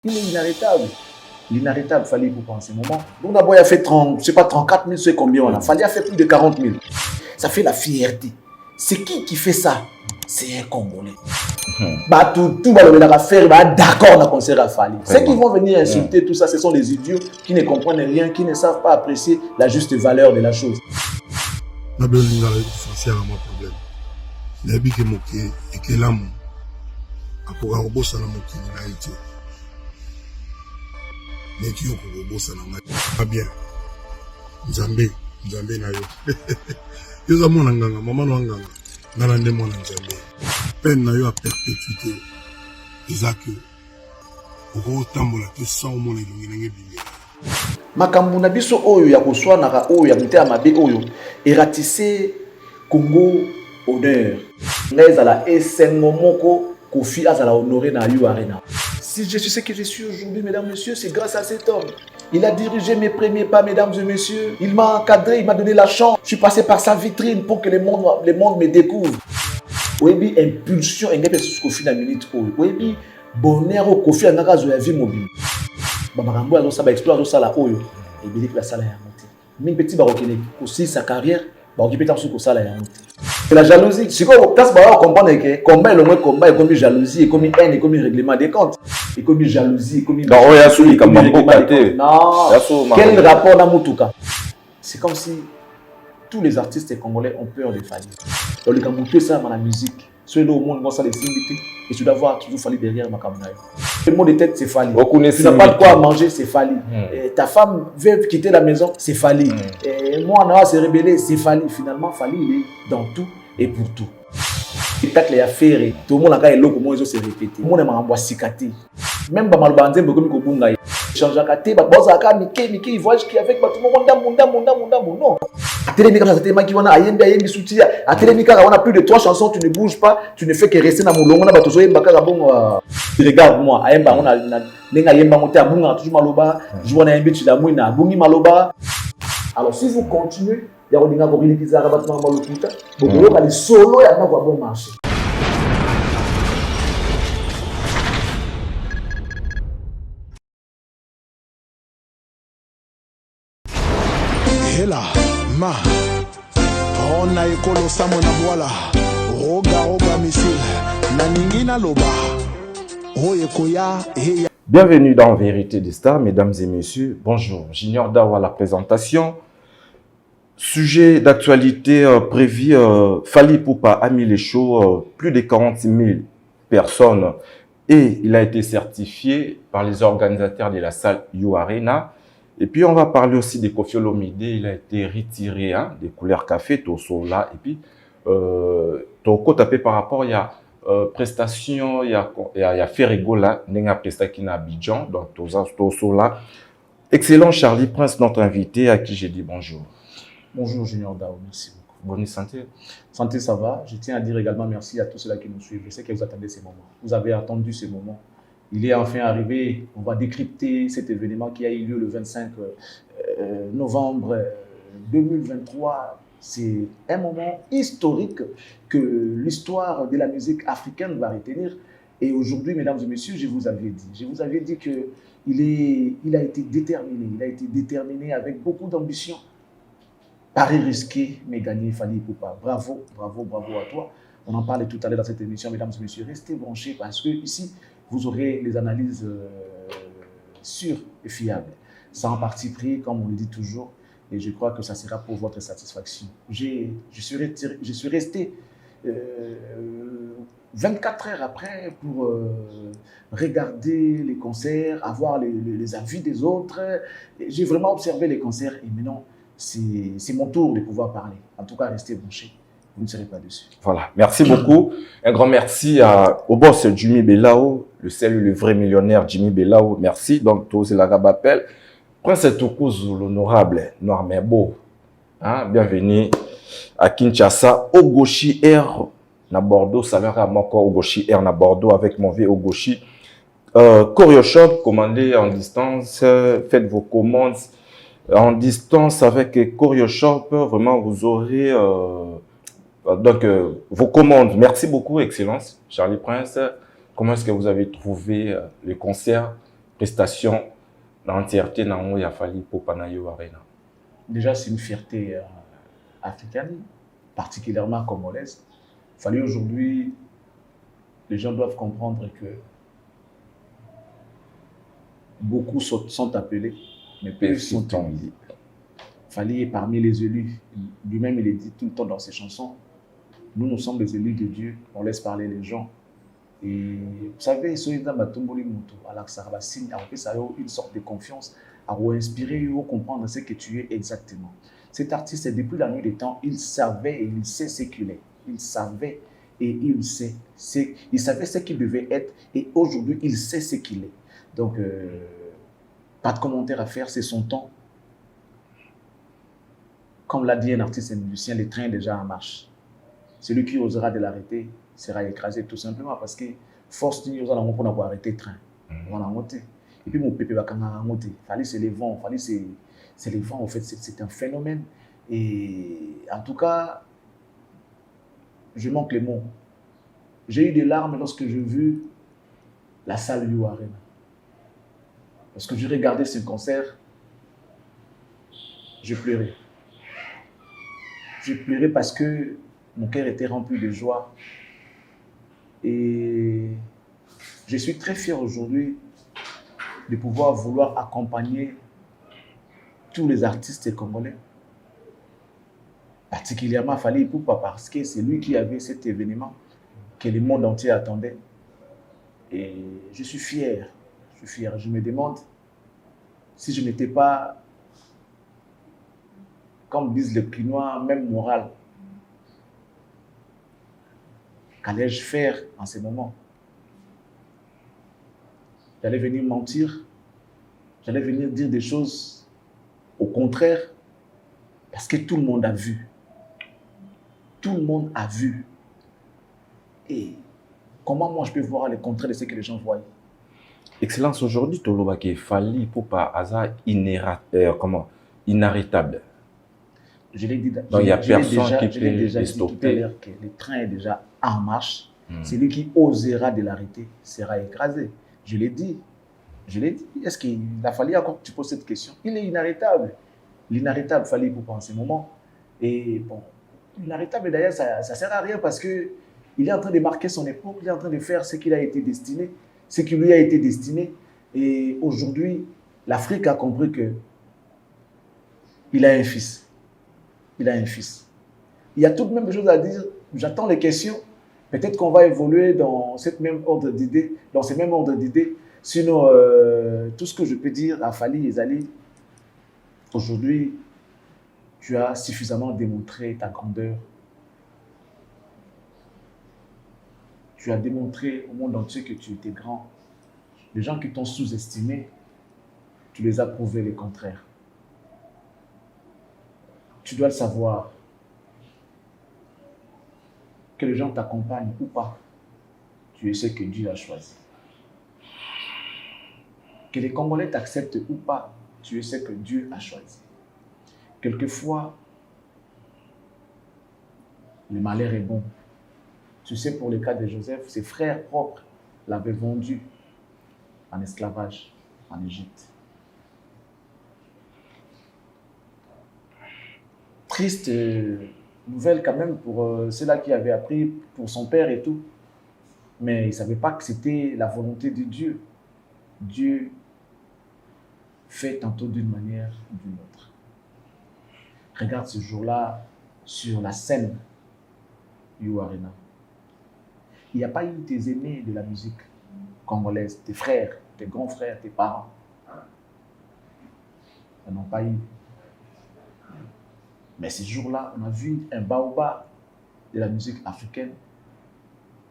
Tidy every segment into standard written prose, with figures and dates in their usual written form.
Il est inarrêtable. L'inarrêtable, fallait pour en ce moment. Donc d'abord, il a fait 30, je sais pas, 34 000, c'est combien on a. Fallait a fait plus de 40 000. Ça fait la fierté. C'est qui fait ça? C'est un Congolais. Bah, tout va le faire, bah, d'accord, on a concert à Fali. Ceux qui vont venir insulter tout ça, ce sont des idiots qui ne comprennent rien, qui ne savent pas apprécier la juste valeur de la chose. On a besoin de différencier un problème. Les habits qui moquent et qui l'aiment. Après, on va se moquer en Haïti. Mais qui ont un boss en Haïti. Pas bien. Nzambe na yo. Yo za mona nganga, maman no nganga. Nalande mona Nzambe. Peine na yo a perpétuité. Isaac. Oko tambola te sans mona ilongi nenge bimela. Makambo na biso oyo ya koswanaka oyo ya mite ya mabe oyo eratissé Congo honneur. Ngai ezala esengo moko Kofi azala honoré na yo arena. Si je suis ce que je suis aujourd'hui, mesdames, messieurs, c'est grâce à cet homme. Il a dirigé mes premiers pas, mesdames et messieurs. Il m'a encadré, il m'a donné la chance. Je suis passé par sa vitrine pour que le monde me découvre. Oui, impulsion, il n'y a pas de Kofi dans la minute. Oui, bonheur au Kofi, il y a la vie mobile. Bamarambo, il y a exploit la oyo. Et il dit que la salle est montée. Mais petit baroquené, aussi sa carrière, baroquené peut-être que ça est montée. La jalousie, c'est quoi? Parce qu'on comprend que combat, le moins combat, est comme jalousie, est comme haine, est comme règlement des comptes, est comme jalousie, est comme. Non, quel rapport dans Moutouka? C'est comme si tous les artistes congolais ont peur de faillir. Donc, les Camboutés, ça, dans la musique, ceux au monde, ça les inviter, et tu dois voir toujours fallu derrière ma caméra. Le mot de tête, c'est Fali. Tu n'as pas de quoi manger, c'est Fali. Ta femme veut quitter la maison, c'est Fali. Moi, on a se rébeller, c'est Fali. Finalement, Fali, il est dans tout et pour tout. Le spectacle est à faire, tout le monde a gagné l'eau, comment ils ont se répéter. Tout le monde a envoyé cicaté. Même dans le bandé, beaucoup de gens ont changé à côté, Mickey, il voyage qui avec tout le monde, non. À Télémika, ça tellement qui a Ayembi soutien. À Télémika, on a plus de 3 chansons, tu ne bouges pas, tu ne fais que rester dans mon long. On a toujours regarde-moi, Ayemba, on a Ayemba monté à Bunga, toujours Maloba, je vois Ayembi, tu l'as mouina, Bungi Maloba. Alors, si vous continuez, il y a des gens qui ont rabattu Malokuta, vous allez solo et à bon marché. Hela, ma, on a écolo samona voilà, roga missile, naningina loba, oyekoya, heya. Bienvenue dans Vérité des Stars, mesdames et messieurs. Bonjour, Junior Dawa à la présentation. Sujet d'actualité prévu, Fally Ipupa a mis les shows, plus de 40 000 personnes et il a été certifié par les organisateurs de la salle You Arena. Et puis, on va parler aussi de Koffi Olomide. Il a été retiré des couleurs café, Tosola. Et puis, Toko tapé par rapport, il y a prestation, il y a Ferrigola, Nenga Prestaki na Abidjan, donc Tosola. Excellent Charlie Prince, notre invité, à qui j'ai dit bonjour. Bonjour Junior Dao, merci beaucoup. Bonne santé. Santé, ça va. Je tiens à dire également merci à tous ceux-là qui nous suivent. Je sais que vous attendez ces moments. Vous avez attendu ces moments. Il est enfin arrivé. On va décrypter cet événement qui a eu lieu le 25 novembre 2023. C'est un moment historique que l'histoire de la musique africaine va retenir. Et aujourd'hui, mesdames et messieurs, je vous avais dit qu'il a été déterminé. Il a été déterminé avec beaucoup d'ambition. Pari risqué, mais gagné, Fally Ipupa. Bravo à toi. On en parlait tout à l'heure dans cette émission, mesdames et messieurs. Restez branchés parce que ici, vous aurez les analyses sûres et fiables, sans parti pris, comme on le dit toujours. Et je crois que ça sera pour votre satisfaction. Je suis resté 24 heures après pour regarder les concerts, avoir les avis des autres. J'ai vraiment observé les concerts et maintenant, c'est mon tour de pouvoir parler. En tout cas, restez branchés. Vous ne serez pas dessus. Voilà, merci beaucoup. Un grand merci au boss Jimmy Belao, le seul, le vrai millionnaire Jimmy Belao. Merci. Donc, tous la rappel. Prince Tokouzou, l'honorable Noir Merbo. Bienvenue à Kinshasa, Ogoshi Air, na Bordeaux. Salut à mon corps, Ogoshi Air, na Bordeaux, avec mon vieux Ogoshi. Choreo Shop, commandez en distance. Faites vos commandes en distance avec Choreo Shop. Vraiment, vous aurez. Donc, vos commandes. Merci beaucoup, Excellence. Charlie Prince, comment est-ce que vous avez trouvé le concert prestation dans l'entièreté dans il a fallu pour Panayo Arena. Déjà, c'est une fierté africaine, particulièrement congolaise. Il fallait aujourd'hui, les gens doivent comprendre que beaucoup sont appelés, mais peu sont élus. Fallait parmi les élus, lui-même il est dit tout le temps dans ses chansons, nous sommes les élus de Dieu, on laisse parler les gens. Et vous savez, une sorte de confiance, à inspirer, à comprendre ce que tu es exactement. Cet artiste, depuis la nuit des temps, il savait et il sait ce qu'il est. Il savait et il sait. Il savait ce qu'il devait être et aujourd'hui, il sait ce qu'il est. Donc, pas de commentaire à faire, c'est son temps. Comme l'a dit un artiste et musicien, le train est déjà en marche. Celui qui osera de l'arrêter sera écrasé tout simplement parce que force d'une chose pour avoir arrêté le train. On va monter. Et puis mon pépé va monter. Il fallait c'est les vents, c'est les vents en fait, c'est un phénomène. Et en tout cas, je manque les mots. J'ai eu des larmes lorsque j'ai vu la salle You Arena. Lorsque j'ai regardé ce concert, j'ai pleuré. J'ai pleuré parce que mon cœur était rempli de joie. Et je suis très fier aujourd'hui de pouvoir vouloir accompagner tous les artistes congolais. Particulièrement Fally Ipupa parce que c'est lui qui avait cet événement que le monde entier attendait. Et je suis fier. Je suis fier. Je me demande si je n'étais pas, comme disent les Quinois, même moral. Qu'allais-je faire en ces moments? J'allais venir mentir, j'allais venir dire des choses au contraire, parce que tout le monde a vu. Tout le monde a vu. Et comment moi je peux voir le contraire de ce que les gens voient? Excellence, aujourd'hui, Tolobake Fally Ipupa Aza inarrêtable. Je l'ai dit, donc il n'y a personne qui peut les stopper. Tout à l'heure que le train est déjà en marche. Celui qui osera de l'arrêter sera écrasé. Je l'ai dit. Est-ce qu'il a fallu encore que tu poses cette question? Il est inarrêtable. L'inarrêtable Fally Ipupa en ce moment. Et bon, l'inarrêtable d'ailleurs, ça ne sert à rien parce qu'il est en train de marquer son époque, il est en train de faire ce qu'il a été destiné, ce qui lui a été destiné. Et aujourd'hui, l'Afrique a compris qu'il a un fils. Il a un fils. Il y a tout de même des choses à dire. J'attends les questions. Peut-être qu'on va évoluer dans ce même ordre d'idées. Sinon, tout ce que je peux dire à Fally Ezali, aujourd'hui, tu as suffisamment démontré ta grandeur. Tu as démontré au monde entier que tu étais grand. Les gens qui t'ont sous-estimé, tu les as prouvés le contraire. Tu dois le savoir. Que les gens t'accompagnent ou pas, tu es ce que Dieu a choisi. Que les Congolais t'acceptent ou pas, tu es ce que Dieu a choisi. Quelquefois, le malheur est bon. Tu sais, pour le cas de Joseph, ses frères propres l'avaient vendu en esclavage en Égypte. Triste nouvelle quand même pour ceux-là qui avaient appris pour son père et tout. Mais ils ne savaient pas que c'était la volonté de Dieu. Dieu fait tantôt d'une manière ou d'une autre. Regarde ce jour-là sur la scène You Arena. Il n'y a pas eu tes aînés de la musique congolaise, tes frères, tes grands frères, tes parents. Ils n'ont pas eu. Mais ce jour-là, on a vu un baobab de la musique africaine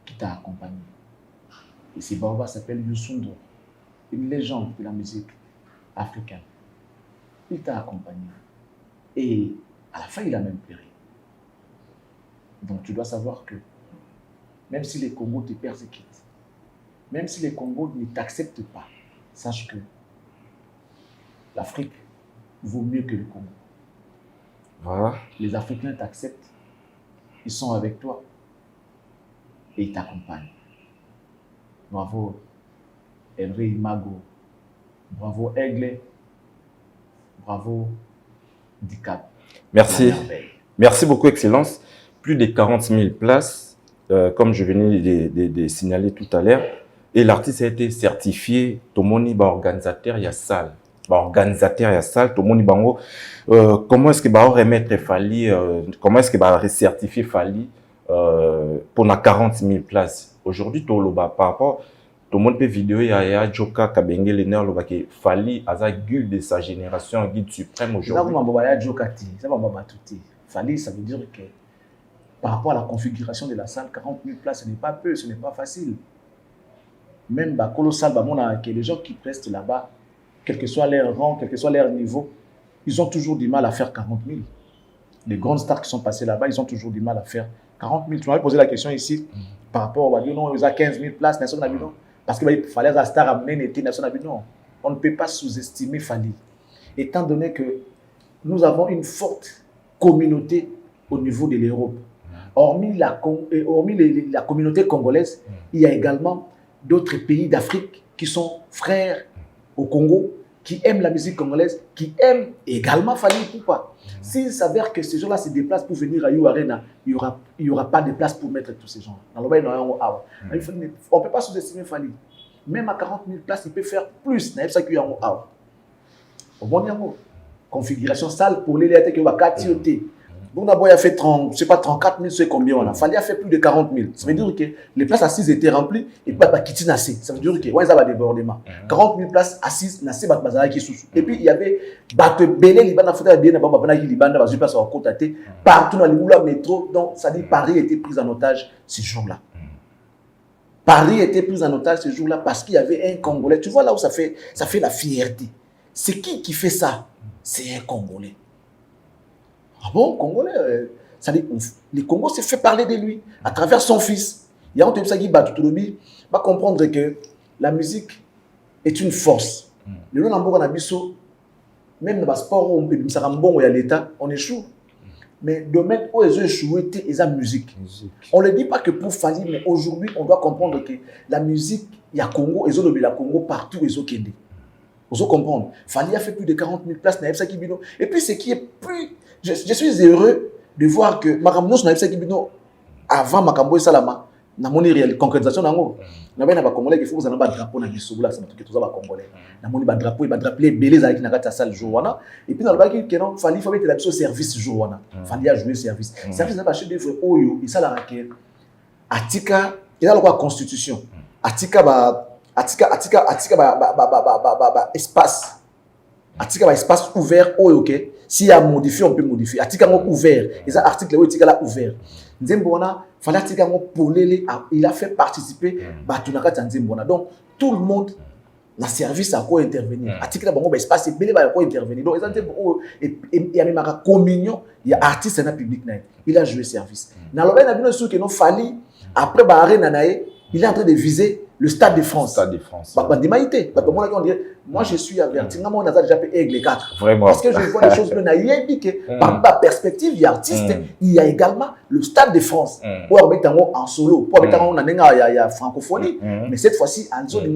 qui t'a accompagné. Et ce baobab s'appelle Youssou N'Dour, une légende de la musique africaine. Il t'a accompagné. Et à la fin, il a même pleuré. Donc tu dois savoir que même si les Congos te persécutent, même si les Congos ne t'acceptent pas, sache que l'Afrique vaut mieux que le Congo. Voilà. Les Africains t'acceptent, ils sont avec toi et ils t'accompagnent. Bravo, Henry Mago, Bravo Aigle. Bravo Dicap. Merci. Merci beaucoup, Excellence. Plus de 40 000 places, comme je venais de signaler tout à l'heure. Et l'artiste a été certifié, Tomoni, organisateur, il y a salle. Organisateur, il y a salle, Tomoni Bango. Comment est-ce que va remettre Fali, comment est-ce que va recertifier Fali pour la 40 000 places? Aujourd'hui, par rapport, tout le monde peut vidéo, il y a Joka Kabenge, le nerf, le Fali, Aza guide de sa génération, guide suprême aujourd'hui. Fali, ça veut dire que par rapport à la configuration de la salle, 40 000 places, ce n'est pas peu, ce n'est pas facile. Même colossal, les gens qui prestent là-bas, quel que soit leur rang, quel que soit leur niveau, ils ont toujours du mal à faire 40 000. Les grandes stars qui sont passées là-bas, ils ont toujours du mal à faire 40 000. Tu m'avais posé la question ici par rapport à non, ils ont 15 000 places, parce qu'il fallait la star amener non. On ne peut pas sous-estimer Fali. Étant donné que nous avons une forte communauté au niveau de l'Europe. Hormis la communauté congolaise, il y a également d'autres pays d'Afrique qui sont frères au Congo, qui aiment la musique congolaise, qui aiment également Fali Ipupa. S'il s'avère que ces gens-là se déplacent pour venir à You Arena, il n'y aura pas de place pour mettre tous ces gens. On ne peut pas sous-estimer Fali. Même à 40 000 places, il peut faire plus. Configuration salle pour les lettres qui ont 4 000. Donc d'abord, il a fait 30, je sais pas, 34 000, c'est combien on a. Fali a fait plus de 40 000. Ça veut dire que les places assises étaient remplies et puis Kitty Nassé. Ça veut dire que ouais, ça va débordement. 40 000 places assises, Nassé Bazara qui sous. Et puis il y avait Batte Belé, Liban, Fouta, Bien, Babana, Liban, Bazu, Passe en côte à thé, partout dans les boulots métro. Donc ça dit Paris était pris en otage ce jour-là. Paris était pris en otage ce jour-là parce qu'il y avait un Congolais. Tu vois là où ça fait la fierté. C'est qui fait ça? C'est un Congolais. Ah bon, Congolais, ça dit, le Congo s'est fait parler de lui à travers son fils. Il y a un type qui va comprendre que la musique est une force. Le même dans le sport, il y a l'État, on échoue. Mais le domaine où ils ont échoué, c'est la musique. On ne le dit pas que pour Fali, mais aujourd'hui, on doit comprendre que la musique, il y a Congo, ils ont la Congo partout, ils ont Kende. Vous comprendre. Fali a fait plus de 40 000 places dans Epsa Kibino. Et puis, ce qui est plus... Je suis heureux de voir que Makamnos dans Epsa Kibino, avant Makambo et Salama, dans mon concrétisation, il y a des Congolais qui font un drapeau dans le Soula, c'est tout ça, Congolais. Il y a un drapeau, il y a un drapeau, les belés qui ont été salle jour. Et puis, dans le bac, il fallait faire la service jour. Il fallait jouer service. Service, c'est un chef d'œuvre Oyo, et ça, la raquette. Atika, il y a la constitution. Atika, espace. Atika espace ouvert, ok. S'il y a modifié, on peut modifier. Atika ouvert. Et ça, article est ouvert. Nzembona, fallait Atika pour il a fait participer Batunaka Nzembona. Donc, tout le monde, le service a quoi intervenir. Atika espace, et belé va quoi intervenir. Donc, il y a même un communion, il y a artiste et un public. Il a joué service. Dans le cas où il a fallu, après il est en train de viser le Stade de France. Stade de France. Moi, je suis averti. Moi, on a déjà fait Aigle 4. Vraiment. Parce que je vois les choses. Par ma perspective, il y a artiste, il y a également le Stade de France. Pour mettre en solo, pour mettre en francophonie. Mais cette fois-ci, en zone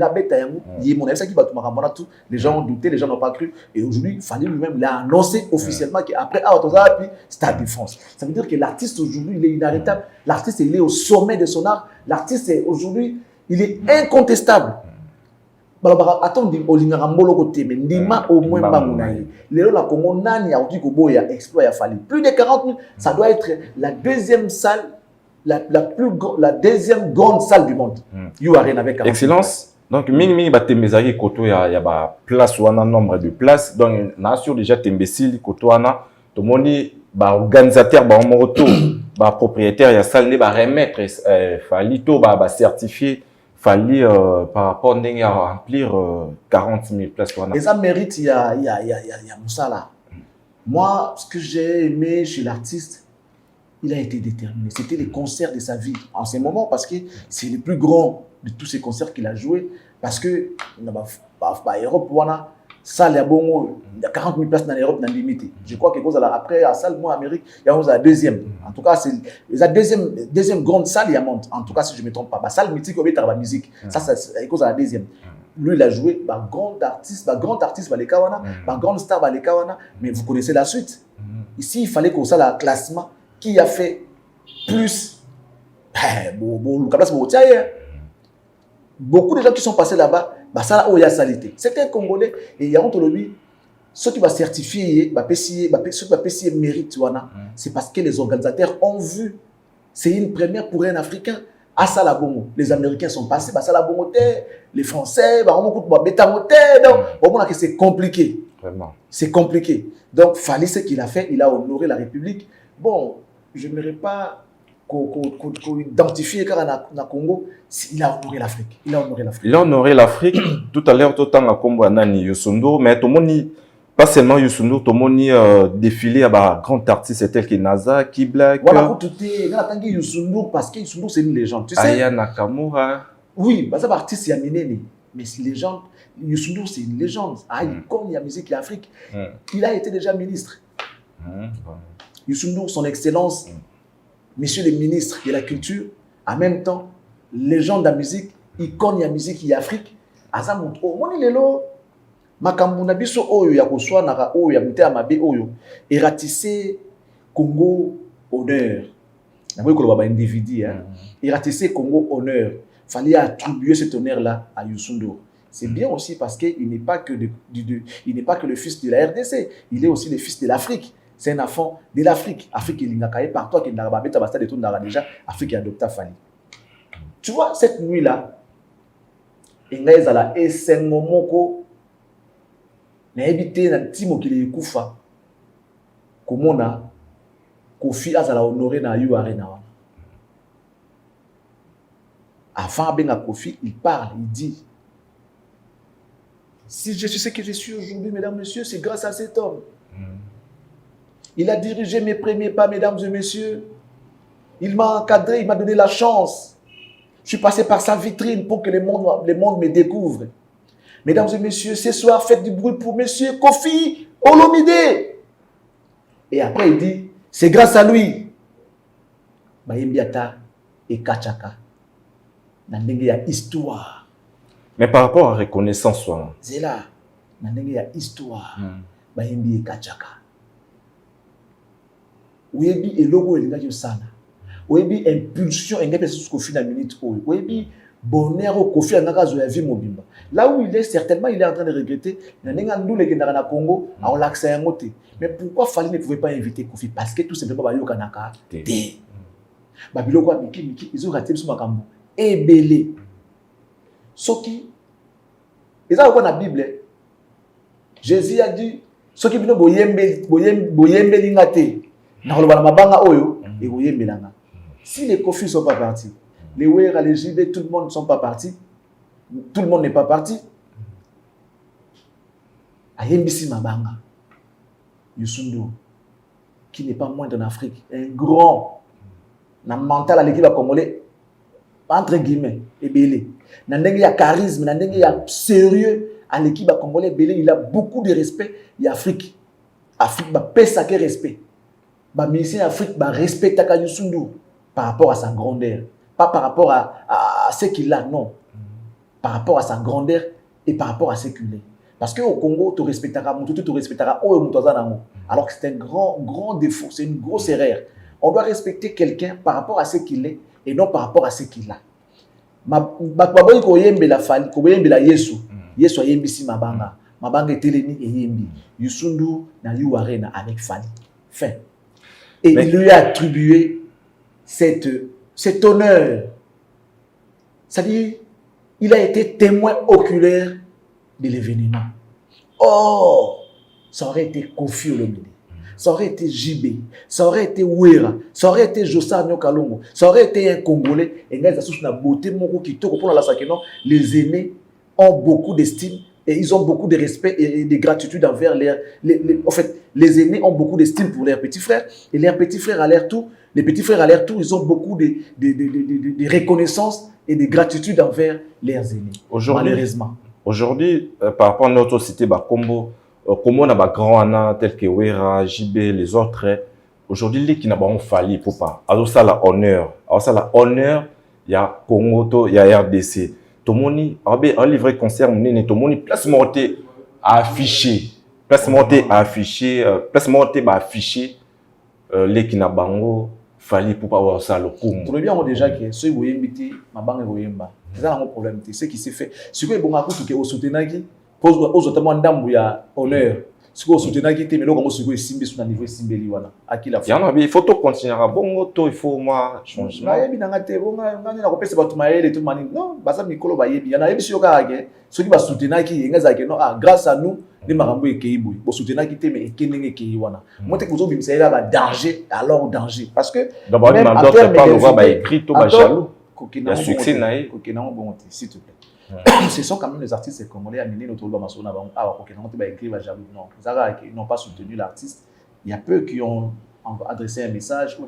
les gens ont douté, les gens n'ont pas cru. Et aujourd'hui, Fali lui-même l'a annoncé officiellement qu'après Stade de France. Ça veut dire que l'artiste aujourd'hui, il est inarrêtable. L'artiste, il est au sommet de son art. L'artiste, aujourd'hui, il est incontestable. Attends, au moins, plus de 40 000, ça doit être la deuxième salle, la deuxième grande salle du monde. You Arena avec 40 000. Excellence. Donc, mini batemezaki koto ya ba place ou un nombre de places. Donc, na sûr déjà tembesili koto ana to moni ba organisateur ba moto ba propriétaire ya salle ne ba remettre Fali to ba certifier Fali par rapport à remplir 40 000 places. Et ça mérite, il y a Moussala. Moi, ce que j'ai aimé chez l'artiste, il a été déterminé. C'était les concerts de sa vie en ce moment parce que c'est le plus grand de tous ces concerts qu'il a joué. Parce que dans l'Europe, salle il y a 40 000 places dans l'Europe, dans limité. Je crois que après la salle, moi, en Amérique, il y a la deuxième. En tout cas, c'est la deuxième grande salle, il y a monte. En tout cas, si je ne me trompe pas. La salle mythique, il y a la musique. Ça, c'est à cause de la deuxième. lui, il a joué grand artiste, Balekawana, grande star Balekawana, mais vous connaissez la suite. Ici, il fallait qu'on sache le classement qui a fait plus. Beaucoup de gens qui sont passés là-bas, ça a salité. C'est un Congolais, et il y a lui, ceux qui vont certifier, ceux qui vont mérite, c'est parce que les organisateurs ont vu. C'est une première pour un Africain. À Salabongo, les Américains sont passés, les Français, donc c'est compliqué. Vraiment. C'est compliqué. Donc, Fali, ce qu'il a fait, il a honoré la République. Bon, je n'aimerais pas qu'on identifie car dans Congo, il a honoré l'Afrique. Il a honoré l'Afrique. Tout à l'heure, tout le temps, à Combo, Nani, Youssou, mais tout le monde, pas seulement Youssou, tout le monde défilé à grand artiste tel que NASA, Ki Black. Voilà, pour tout est, Youssou, parce que Youssou, c'est une légende. Tu sais, Aya Nakamura. Oui, c'est un artiste, il y a Mineni, mais c'est une légende. Youssou, c'est une légende. Comme il y a musique et Afrique, il a été déjà ministre. Youssou, son excellence, monsieur le ministre de la culture, en même temps, légende de la musique, icône de la musique et Afrique. Azamut, oh, mon ilelo. Makambu na biso oyo ya koswa naka oyo ya mutema mabe oyo eratissé Congo honneur. Na boy ko ba individu eratissé Congo honneur. Fallait attribuer cet honneur là à Youssou N'Dour. C'est bien aussi parce que il n'est pas que il n'est pas que le fils de la RDC, il est aussi le fils de l'Afrique. C'est un enfant de l'Afrique. Afrique il n'a qu'à partout qui n'a pas bêta basta de tout n'a déjà Afrique adopta Fali. Tu vois cette nuit là il a la esenmomoko na ebité na timo kili kufa komona Kofi azala honoré na yu arena. Avant benga Kofi, il parle, il dit si je suis ce que je suis aujourd'hui, mesdames et messieurs, c'est grâce à cet homme. Il a dirigé mes premiers pas, mesdames et messieurs. Il m'a encadré, il m'a donné la chance. Je suis passé par sa vitrine pour que le monde me découvre. Mesdames et messieurs, ce soir, faites du bruit pour monsieur Kofi Olomide. Et après, il dit, c'est grâce à lui. Bayembiata et Kachaka. Il y a histoire. Mais par rapport à la reconnaissance, c'est là. Il y a histoire. Bayembi et Kachaka. Ouébi et logo et l'ingénieur sana. Ouébi impulsion et n'importe ce Kofi na minute. Ouébi bonheur au Kofi na zo ya vie mobimba. Là où il est certainement il est en train de regretter. N'enga ndule ke na Congo on l'accès à ngote. Mais pourquoi Fali ne pouvait pas inviter Kofi parce que tout simplement bayo kanaka té. Babilo kwa miki ils ont raté sur makambo. Ebele. Soki eza kwa na Bible. Jésus a dit soki bino boyembe lingate. Na kolobana mabanga oyo et boyembelanga. Si les Kofi sont pas partis, les Wera, les JB, tout le monde ne sont pas partis. Tout le monde n'est pas parti. Ayembisi Mabanga, Youssou N'Dour, qui n'est pas moindre en Afrique, un grand, na mental à l'équipe à Congolais, entre guillemets, et Belé. Il y a charisme, il y a sérieux à l'équipe à Congolais, Belé, il a beaucoup de respect. Il y a Afrique. Afrique, il a sacré respect. Le ministère d'Afrique respecte Youssou N'Dour par rapport à sa grandeur. Pas par rapport à ce qu'il a, non. Par rapport à sa grandeur et par rapport à ce qu'il est. Parce qu'au Congo, tu respecteras tu respecteras alors que c'est un grand défaut, c'est une grosse erreur. On doit respecter quelqu'un par rapport à ce qu'il est et non par rapport à ce qu'il a. Baboyi koyembe la Fali, koyembe la Yesu. Yesu ayembisi Mabanga. Mabanga etelemi eyembi. Youssou N'Dour na yu arena avec Fali. Fin. Et il lui a attribué cet honneur. C'est-à-dire, il a été témoin oculaire de l'événement. Oh, ça aurait été Kofi Olomide, ça aurait été JB, ça aurait été Wera, ça aurait été Josa Nyokalongo, ça aurait été un Congolais. Et la beauté, les aînés ont beaucoup d'estime et ils ont beaucoup de respect et de gratitude envers en fait, les aînés ont beaucoup d'estime pour leurs petits frères et leurs petits frères à leur tour. Les petits frères à leur tour, ils ont beaucoup de reconnaissance et de gratitude envers leurs aînés. Malheureusement. Aujourd'hui, par rapport à notre cité, Combo, comme on a des grands tels que Wera, JB, les autres, aujourd'hui, les qui n'ont pas fallu pour pas. Alors ça, la honneur. Il y a Congo, il y a RDC. Tomoni, un livre concert, Tomoni, place montée à afficher. Place montée à afficher. Place montée à afficher. Les Kinabango, Fali pour pas avoir ça le coup. Tout le bien, déjà, que ceux qui ont invité, ma banque est Woyemba. C'est ça le problème. Ce qui s'est fait. Ce que bon, à coup, au soutenir qui, pose aux autres d'ambu ya honneur. Ce que au soutenir qui, mais là, comment ce que simbi sur un niveau simbi liwana. À qui la fois. Il faut tout continuer à bon, il faut moi changement. Na yebi nanga te bon, na ko pesa batu maele tout mani. Non, basa mikolo ba yebi. Na yebi si yoka ake. Ceux qui va soutenir qui, yenga ke non, ah grâce à nous. Les marambo et Keiboui, pour soutenir qui mais Kening Keiwana. Moi, tu as dit que danger, alors danger. Parce que. D'abord, il m'a d'autres pas le voir écrit, tout jaloux. Il y a succès, naïf. S'il te plaît. Ce sont quand même les artistes congolais à mener notre Bamasona. Ah, Kokinango, tu vas écrire jaloux. Non, ils n'ont pas soutenu l'artiste. Il y a peu qui ont adressé un message.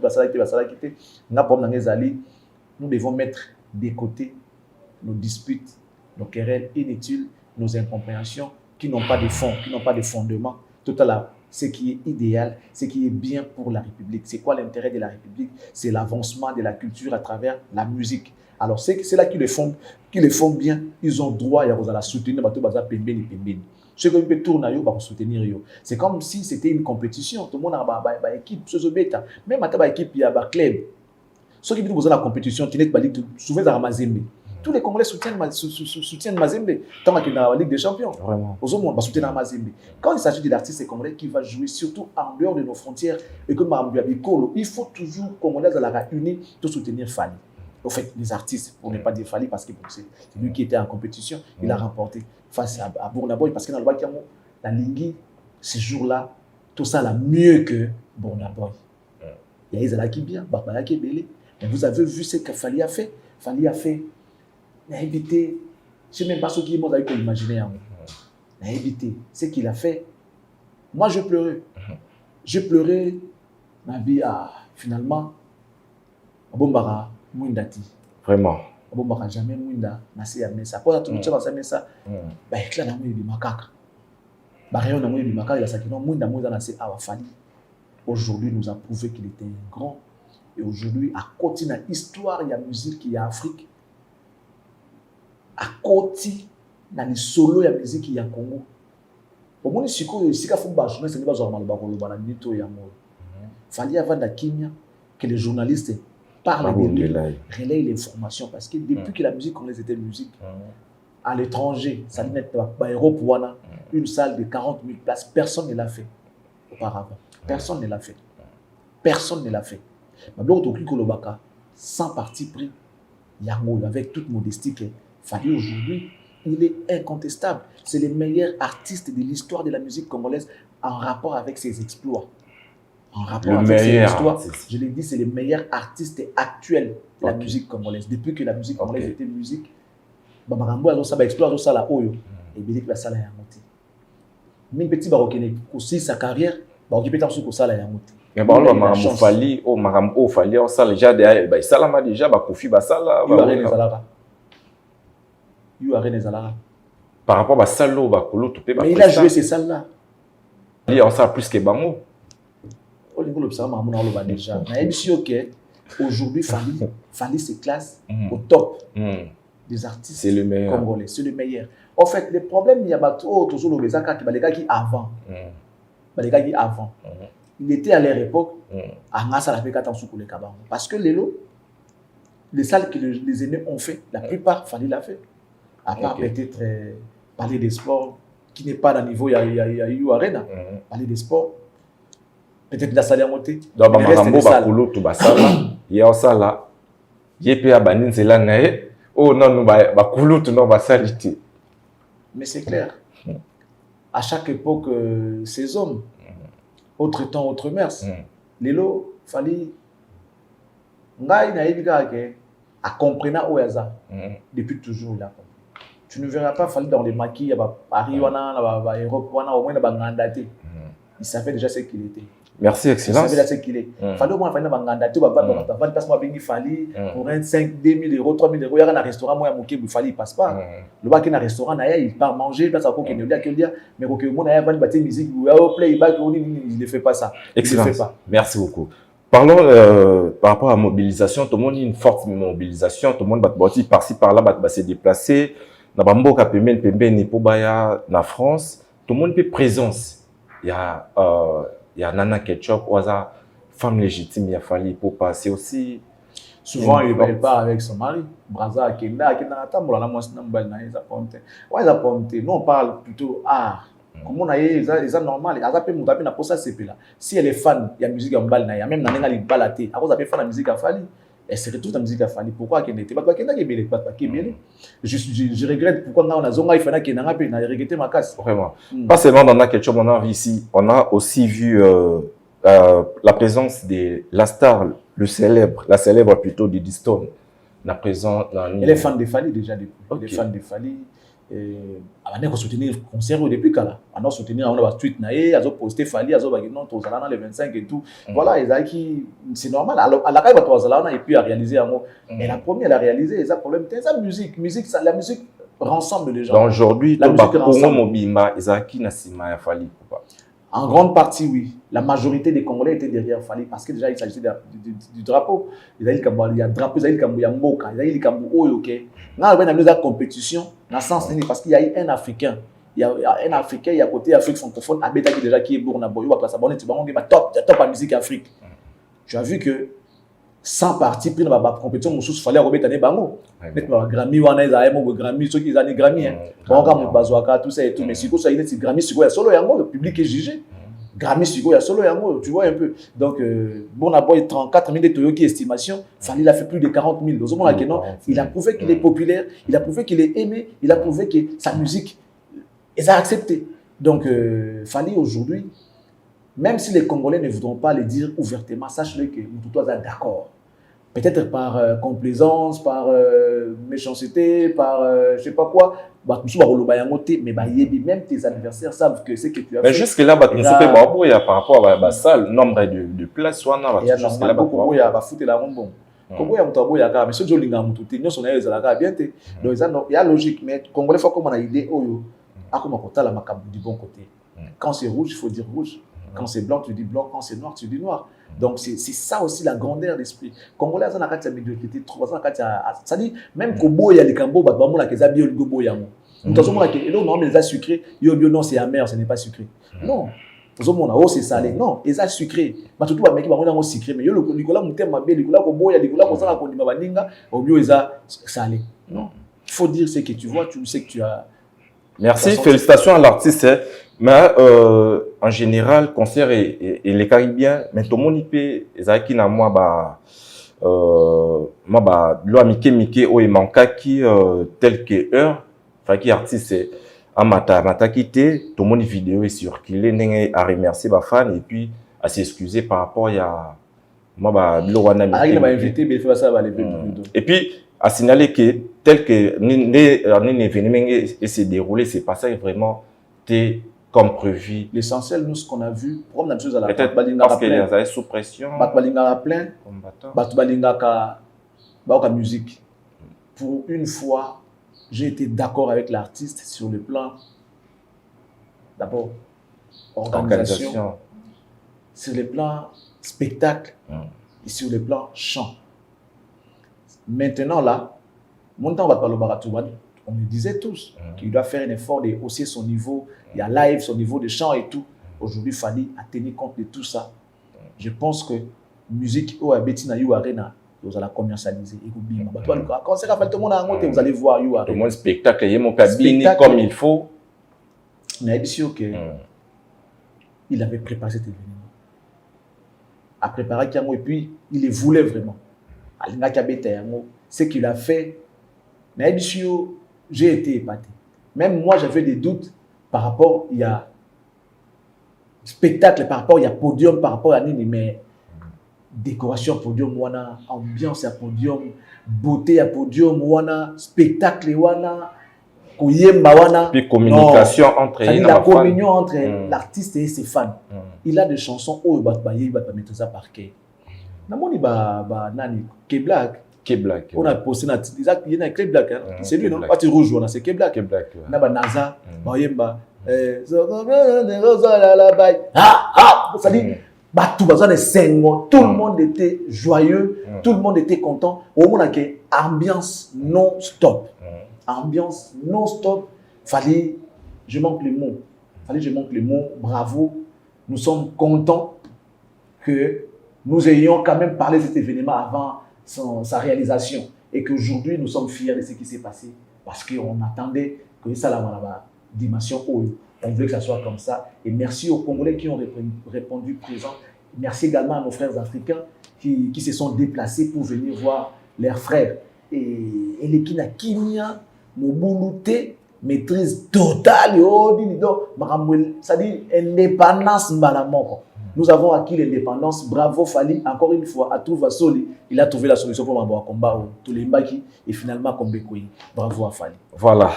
Nous devons mettre de côté nos disputes, nos querelles inutiles, nos incompréhensions. Qui n'ont pas de fond, qui n'ont pas de fondement. Tout à l'heure, ce qui est idéal, ce qui est bien pour la République. C'est quoi l'intérêt de la République? C'est l'avancement de la culture à travers la musique. Alors, c'est là qui le font bien. Ils ont droit à la soutenir. Ceux qui peuvent tourner, ils vont soutenir. C'est comme si c'était une compétition. Tout le monde a une équipe. Même à ta équipe, il y a un club. Ceux qui veulent la compétition, qui n'est pas souvent à Mazembe. Tous les Congolais soutiennent Mazembe tant qu'il est dans la Ligue des Champions. Vraiment. Aux autres, on va soutenir Mazembe. Quand il s'agit de l'artiste congolais qui va jouer surtout en dehors de nos frontières et que il faut toujours Congolais à la réunir pour soutenir Fali. En fait, les artistes, pour ne pas dire Fali, parce que c'est lui qui était en compétition, il a remporté face à Burna Boy parce que dans le Bakiamo, la Lingui, ce jour-là, tout ça là mieux que Burna Boy. Il y a Isala qui bien, Barbara qui est belé. Mais vous avez vu ce que Fali a fait. Fali a fait. N'a évité, je ne sais même pas ce qu'il m'a pu imaginer. N'a évité ce qu'il a fait. Moi, je pleurais. J'ai pleuré, ma vie a finalement, Abombara, Mouindati. Vraiment. Abombara, jamais Mouinda, Nassi Amessa. Pour tout le monde, ça Messa, bah, il y a un macaque. Bah, rien n'a eu macaque, il a dit non, Mouinda, Mouinda, Nassi Awafali. Aujourd'hui, nous a prouvé qu'il était grand. Et aujourd'hui, à côté de l'histoire, il y a la musique, il y a l'Afrique. À côté dans les solos ya musique ya Congo. Au moins si ko sika fu ba journaliste ne ba zo malba ko ba na nito ya mo. Fallait avant da kimia que les journalistes parlent de lui, relayent l'information parce que depuis que la musique congolaise était musique à l'étranger, ça n'est pas Europe wana une salle de 40 000 places, personne ne l'a fait auparavant. Personne ne l'a fait. Personne ne l'a fait. Mais l'autre Kolobaka sans parti pris yango avec toute modestie que Fali aujourd'hui, il est incontestable. C'est le meilleur artiste de l'histoire de la musique congolaise en rapport avec ses exploits. En rapport avec ses exploits, je l'ai dit, c'est le meilleur artiste actuel de la musique congolaise. Depuis que la musique congolaise était musique, Bamarambo a ça exploit ça la oyo et bien que la salle a monté. Même petit barokene aussi sa carrière, baroki peut sur ça la monté. Mais bon là Marambo Fali, oh Marambo Fali, ça déjà bah ça là déjà ba Kofi ba ça là. Par rapport à Salo, mais il a joué ces salles-là. Il en sait plus que Bango. Déjà. Aujourd'hui, Fali se classe au top des artistes congolais. C'est le meilleur. En fait, le problème, il y a toujours le qui avant. Il était à leur époque à Ngasa parce que les salles que les aînés ont fait, la plupart, Fali l'a fait. À part peut-être parler des sports qui n'est pas à niveau, il y a eu Arena. Parler des sports, peut-être la salle à monter. Donc, Marambo Bakolo, tout il y a ça là. Il y a pas Banin, c'est là. Oh non, nous Bakolo, tout non, Basaliti. Mais c'est clair. À chaque époque, ces hommes, autre temps, autre mœurs. Lélo, Fali, Ngai Naïbiga, a compris Oyaza. Depuis toujours, il a compris. Tu ne verras pas Fali dans les maquis, à Paris, à Europe, au moins à Bangandaté. Il savait déjà ce qu'il était. Merci, Excellence. Il savait déjà ce qu'il est. Fali au moins à Bangandaté, il passe moi Bengi Fali pour 5, 2 000 euros, 3 000 euros. Il y a un restaurant, moi, à Mouké, Fali, il ne passe pas. Le bac est un restaurant, il part manger, il passe à Coquet, mais au moins, il y a une musique, il ne fait pas ça. Excellence. Merci beaucoup. Parlons par rapport à la mobilisation. Tout le monde a une forte mobilisation. Tout le monde va par-ci, par-là, va se déplacer. Dans Bamboka, en France, tout le monde peut présence. Il y a Nana Ketchup, Oaza, femme légitime, il a fallu pour passer aussi. Souvent, il part avec son mari. Braza, Kenda, nous, on parle plutôt art. Comme on a c'est normal. Si elle est fan de la musique en balle, il y a même dans les balatés. À cause de fan de la musique à Fali, elle se retrouve dans la musique à Fali. Pourquoi qu'elle n'était pas je regrette pourquoi on a zonga il fallait qu'il n'a regretté ma casse. Vraiment. Pas seulement dans la question, on a vu ici, on a aussi vu la présence de la star, la célèbre plutôt de Diston. La présence. Elle est fan de Fali déjà depuis. Elle est fan de Fali. On a soutenir le concert depuis là. On a soutenir, on a tweet naé, on a posté Fali, on a dit non, tu as les 25 et tout. Voilà, c'est normal. Alors, à la caille, on a pu réaliser un mot. Mais la première, elle a réalisé, il y a un problème. C'est la musique, la musique rassemble les gens. Donc aujourd'hui, la musique rassemble. En grande partie, oui. La majorité des Congolais étaient derrière Fali parce que déjà, il s'agissait du drapeau. Il y a le drapeau, il y a le Moka, il y a le Oyo. Dans la compétition, dans le sens parce qu'il y a eu un Africain. Il y a un Africain, il y a côté Afrique francophone, Abeta qui déjà qui est bourna boyo, parce que c'est top en musique Afrique. Tu as vu que 100 parties pris dans la compétition, il fallait remettre des bango. Grammy, on a Grammy, ceux qui ont Grammy. Bon, comme Bazouaka, tout ça et tout. Mais si vous avez des Grammy, il y a solo yango, le public est jugé. Grammy, il y a solo yango, tu vois un peu. Donc, bon, on a 34 000 de Toyoki estimation. Fali, il a fait plus de 40 000. Il a prouvé qu'il est populaire, il a prouvé qu'il est aimé, il a prouvé que sa musique, ils ont accepté. Donc, Fali, aujourd'hui, même si les Congolais ne voudront pas le dire ouvertement, sache-le que nous est d'accord. Peut-être par complaisance, par méchanceté, par je ne sais pas quoi. Mais même tes adversaires savent que c'est que tu as fait. Mais jusque-là, il y a par rapport à la salle, nombre de places, il y a beaucoup de foot et la rombon. Il y a mais ceux qui ont bien. Donc, il y a logique, mais les Congolais font comme on a idée, du bon côté. Quand c'est rouge, il faut dire rouge. Quand c'est blanc, tu dis blanc. Quand c'est noir, tu dis noir. Donc, c'est ça aussi la grandeur d'esprit. Congolais, on a la médiocrité, ça dit, même Kobo, il y a les Cambo, il y a les Abio, il y a les sucré, non, c'est amer, ce n'est pas sucré. Non. C'est salé. Non, ils sont sucrés. Mais tout le monde est sucré. Mais Nicolas Moutem, Nicolas Kobo, Nicolas Kosala, Kondima, au mieux, ils sont salés. Non. Il faut dire ce que tu vois, tu sais que tu as. Merci, félicitations à l'artiste. Mais en général, concert et les Caribiens, mais tout le monde peut, Ezaki na moi lo Mike o emanka qui tel que heure, enfin qui artiste mata quitté, tout le monde vidéo est circulé, n'engé à remercier ba fan et puis à s'excuser par rapport à moi lo wana Mike. Il m'a invité, mais il fait ça va les et puis à signaler que tel que un événement et s'est déroulé, c'est pas ça vraiment comme prévu. L'essentiel, nous, ce qu'on a vu, pour la chose à la peut-être parce qu'il y a sous pression. Plein. Musique. Pour une fois, j'ai été d'accord avec l'artiste sur le plan, d'abord, organisation, sur le plan spectacle et sur le plan chant. Maintenant, là, mon temps va parler au on me disait tous qu'il doit faire un effort de hausser son niveau, il y a live, son niveau de chant et tout. Aujourd'hui, il fallait tenir compte de tout ça. Je pense que musique au Betina You Arena, vous allez commercialiser. Quand c'est tout le monde a monté, vous allez voir You Arena. Tout le monde spectacle, il y a mon cabinet comme il faut. Mais il sûr que il avait préparé cet événement. A préparé Kiango et puis il le voulait vraiment. Ce qu'il a fait, mais j'ai été épaté. Même moi, j'avais des doutes par rapport, il y a spectacle, par rapport, il y a podium, par rapport à Nini, mais décoration podium, wana, ambiance à podium, beauté à podium, wana, spectacle, wana, koyemba, wana. Puis communication entre la communion entre l'artiste et ses fans. Il a des chansons où il va mettre ça par cœur. Namoni nani K-Black. On a posté il y a un K-Black, c'est lui non, pas tu rouge c'est K-Black. Naba Naza, Bayemba, ça dit tout le monde était joyeux, tout le monde était content. Au moins, il y a ambiance non-stop. Ambiance non-stop. Fallait, je manque les mots. Bravo. Nous sommes contents que nous ayons quand même parlé de cet événement avant sa réalisation. Et qu'aujourd'hui, nous sommes fiers de ce qui s'est passé. Parce qu'on attendait que ça, la dimension haute. On voulait que ça soit comme ça. Et merci aux Congolais qui ont répondu présent. Merci également à nos frères africains qui se sont déplacés pour venir voir leurs frères. Et les Kinakinia, Mobuluté, maîtrise totale, c'est-à-dire indépendance. Nous avons acquis l'indépendance. Bravo Fali, encore une fois, à tout Vasoli. Il a trouvé la solution pour avoir combat tous les Mbaki et finalement Kombekouyi. Bravo à Fali. Voilà,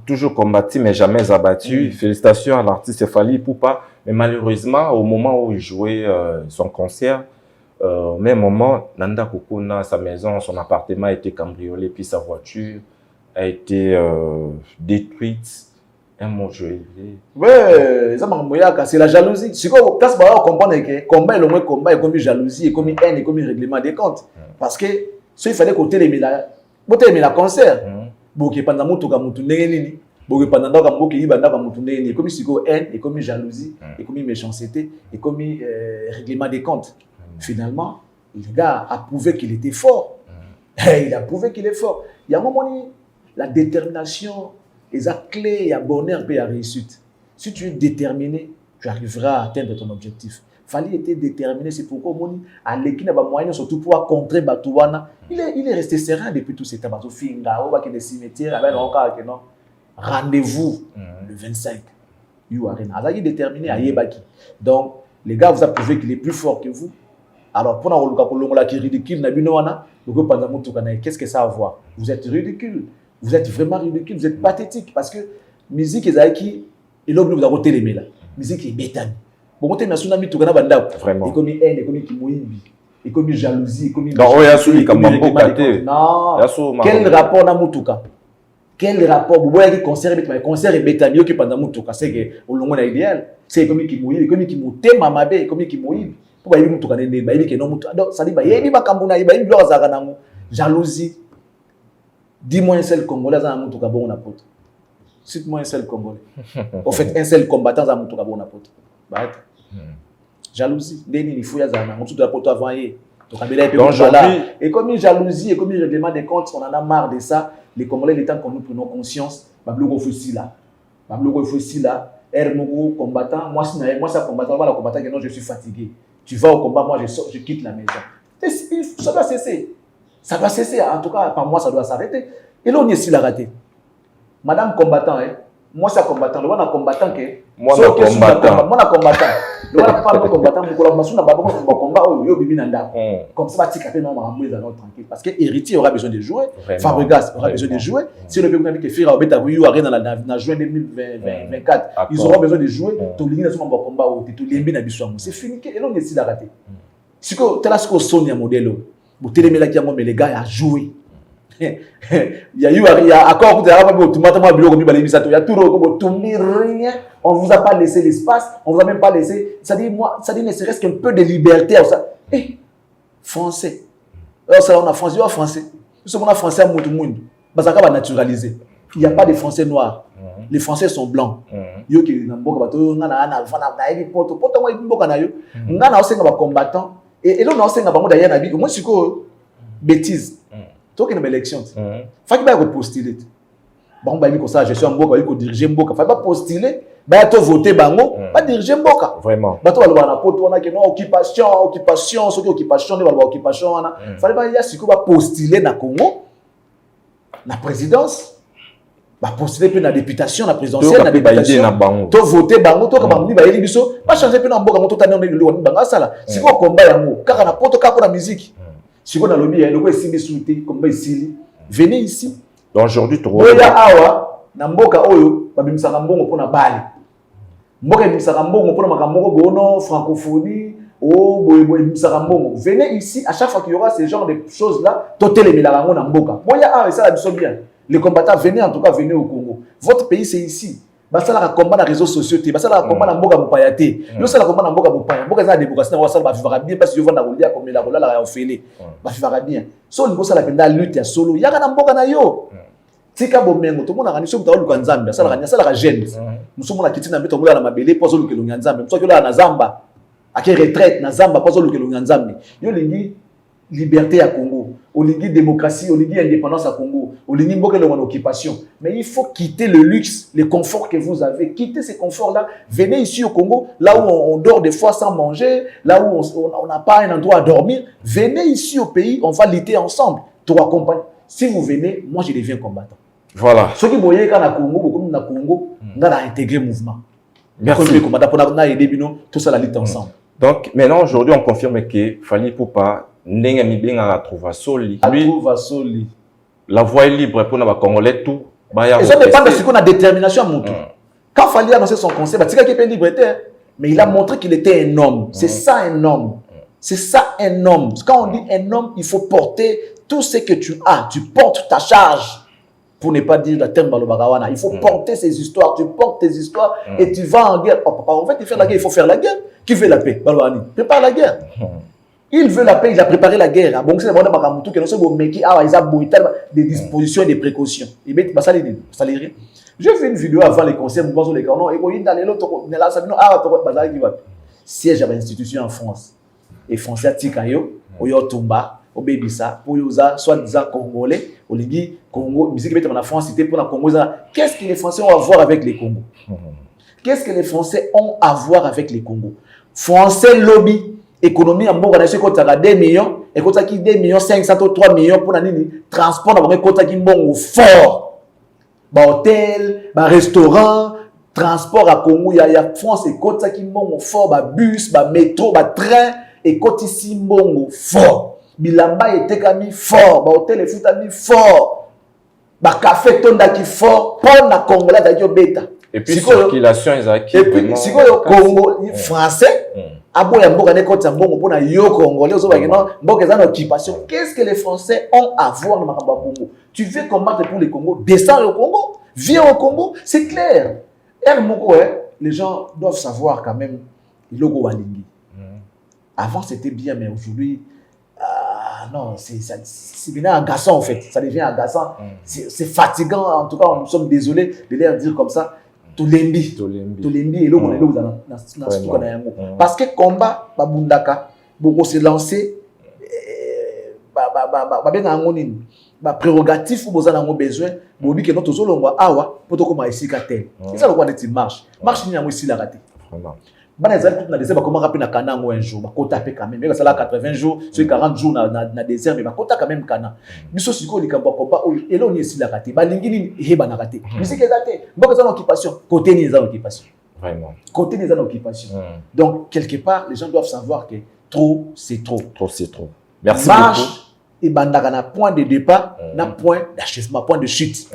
toujours combattu mais jamais abattu. Félicitations à l'artiste Fali Ipupa. Mais malheureusement, au moment où il jouait son concert, au même moment, Nanda Kukuna, sa maison, son appartement a été cambriolé, puis sa voiture a été détruite. Un mot joué. Ouais, c'est la jalousie. Si vous comprenez que combat est le moins combat, est comme jalousie, est comme haine, est comme règlement des comptes. Parce que si il fallait côté les la concert, boké pendant mutu ka mutu neni, boké pendant ka boké ibanda ka mutu neni, comme si ko haine, et comme jalousie, et comme méchanceté, et comme règlement des comptes. Finalement, le gars a prouvé qu'il était fort. Il a prouvé qu'il est fort. Il y a un moment la détermination. Les clés, il y a bonheur et il y a réussite. Si tu es déterminé, tu arriveras à atteindre ton objectif. Fali était déterminé, c'est pourquoi Moni à l'équipe n'a pas moyen surtout pour contrer Batouana. Il est resté serein depuis tout ce temps. Batou finga, au bac des cimetières, avec non. Rendez-vous le 25. You arena. Azaki déterminé à Yebaki. Donc les gars vous a prouvé qu'il est plus fort que vous. Alors pour la qui ridicule n'a binoana, qu'est-ce que ça a à voir? Vous êtes ridicule. Vous êtes vraiment ridicule, vous êtes pathétique parce que musique est qui et l'homme vous a voté les là. Musique est bétane. Bon, tu as tsunami tout kana banda. Vraiment. Et comme haine, et comme kimoimbi, et comme jalousie, et comme. Non, on y a soumis comme Mambo Kate. Non. Quel rapport na mutuka? Quel rapport? Vous voyez concert est bétane. Yo qui pendant mutuka, c'est que au long na idéal, c'est comme kimoimbi, comme kimote mamabe, comme kimoimbi. Pour ba mutuka nende, ba que non mutuka. Donc ça dit ba yebi ba kambuna, ba yebi lo azaka nango. Jalousie. Dis-moi un seul Congolais dans un moutou bon apôtre. Cite-moi un seul Congolais. En fait, un seul combattant dans un moutou bon apôtre. Jalousie. Il faut y avoir un moutou apôtre avant hier. Et comme une jalousie et comme un règlement des comptes, on en a marre de ça. Les Congolais, le temps que nous prenons conscience, Bablo Fossi là. Bablo Fossi là. Hermogo combattant. Moi, ça combattant. Voilà, combattant que non, je suis fatigué. Tu vas au combat, moi, je quitte la maison. Ça doit cesser. Ça va cesser, en tout cas, par moi, ça doit s'arrêter. Et là, on est ici la raté. Madame combattant, moi, c'est combattant. Le moi, combattant. Moi, combattant. Moi, combattant. Le moi, pas combattant. Comme ça, tu vas tranquille. Parce que héritier aura besoin de jouer. Fabregas aura besoin de jouer. Si le peuple qui fait en juin 2024, ils auront besoin de jouer. C'est fini. Et là, on est ici la raté. Si tu as ce son modèle. Mais les gars ont joué. Il y a eu accord, il y a rien. On ne vous a pas laissé l'espace, on ne vous a même pas laissé. Ça dit, ne serait-ce qu'un peu de liberté. Français. Alors, ça, on a français, français. Nous sommes français à tout le monde. Ça va naturaliser. Il n'y a pas de français noirs. Les français sont blancs. Yo qui combattant. Et là, on a d'ailleurs, moi, c'est quoi bêtise. Toi qui as une élection, il faut que tu postuler. Bon, comme ça, je suis en Boka, il faut diriger Boka. Il faut pas postuler, il faut voter Bango, pas diriger Boka. Vraiment. Il faut que occupation, ceux qui occupation, occupation. Il faut pas postuler dans le Congo, la présidence. Bah postuler pour la députation, la présidentielle, la députation. To voter bango, to kabamni ba yeli biso, pas changer pour mboka moto tane on le banga sala. Si ko combat yango, kaka na poto kaka na musique. Si ko na lobby ya loko esili souté combat esili. Venez ici. Donc aujourd'hui tu oya awa na mboka oyo babimisa mbongo pona bali. Mboka ibimisa mbongo pona makambo bono francophonie, oh boy ibimisa mbongo. Venez ici à chaque fois qu'il y aura ce genre de choses là, to telemela na mboka. Oya awa ça la biso bien. Les combattants, venez en tout cas, venez au Congo. Votre pays, c'est ici. basala ka combat na réseaux sociaux te basala ka combat na mboka mopaya te yo sala combat na mboka mopaya mboka za démocratie na wasala ba vivra bien parce que yo vanda kolia comme la kolala ya ofele ba vivra bien so lingo sala penda lutte ya solo yaka na mboka na yo tika bomengo to mona kaniso mutalu ka nzambe sala ka jeune muso mona kitina mbeto ngola na mabele pozo lukelo nzambe muso kyola na zamba ake retraite na zamba pozo lukelo nzambe yo lingi liberté à Congo, au ligue démocratie, au ligue indépendance à Congo, au ligue en occupation. Mais il faut quitter le luxe, le confort que vous avez. Quittez ces conforts-là. Venez ici au Congo, là où on dort des fois sans manger, là où on n'a pas un endroit à dormir. Venez ici au pays, on va lutter ensemble. Toi, accompagne. Si vous venez, moi je deviens combattant. Voilà. Ceux qui voyaient quand à Congo, beaucoup de Congo, on a intégré le mouvement. Merci. Tout ça la lutte ensemble. Donc maintenant, aujourd'hui, on confirme que Fally Ipupa Ndenga Mibenga la trouva soli. Soli. La voie est libre pour les Congolais tout. Et ça dépend de ce qu'on a détermination à monter. Quand Fally a annoncé son conseil, il a liberté, mais il a montré qu'il était un homme. C'est ça un homme. C'est ça un homme. Quand on dit un homme, il faut porter tout ce que tu as. Tu portes ta charge. Pour ne pas dire la terme Balobagawana. Il faut porter ces histoires. Tu portes tes histoires et tu vas en guerre. Oh, papa, en fait, il fait la guerre. Il faut faire la guerre. Qui fait la paix? Balobani. Prépare la guerre. Il veut la paix, il a préparé la guerre. Bon, c'est des dispositions et des précautions. J'ai fait une vidéo avant les concerts, siège à l'institution en France. Et Français à Tikayo, Oyo Tumba, Obébissa, pour Yosa, soi-disant Congolais, Oligui, Congo, musique qui est en France, c'était pour la Congo. Qu'est-ce que les Français ont à voir avec les Congos? Qu'est-ce que les Français ont à voir avec les Congos? Français lobby. Économie en Boga, c'est quand tu as 2 millions, et quand tu as 2 millions 500 ou 3 millions pour l'année, transport, quand tu as bon fort, hôtel, restaurant, transport à Congo, il y a France, et quand tu as bon fort, bus, métro, train, et quand tu as bon fort, bilamba était mis fort, hôtel et foot mis fort, café tonda qui fort, pour la Congolais d'ailleurs bêta. Et puis circulation, et puis si le Congo français. Qu'est-ce que les Français ont à voir dans le Congo? Tu veux combattre pour les Congo? Descends au Congo, viens au Congo, c'est clair. Les gens doivent savoir quand même le logo Walingi. Avant c'était bien, mais aujourd'hui, non, c'est bien agaçant en fait. Ça devient agaçant. C'est fatigant. En tout cas, nous sommes désolés de leur dire comme ça. Tolembi et l'eau parce que combat babundaka beaucoup se lancer prérogatif ou besoin d'en besoin pour dire que notre zolongwa awa pour to ici katel ça le quoi de marche ni yango ici la raté vraiment bana ezali tout na désert comment rappeler na kanango un jour bakota pe quand même mais ça là 80 jours sur 40 jours na désert mais bakota quand même kana biso siko likambo komba et là on est ici la raté balingi ni heba na raté musique ezate mboko za occupation côté ni za occupation vraiment côté ni za occupation donc quelque part les gens doivent savoir que trop c'est trop merci marche beaucoup et bandaka na point de départ na point d'achèvement point de chute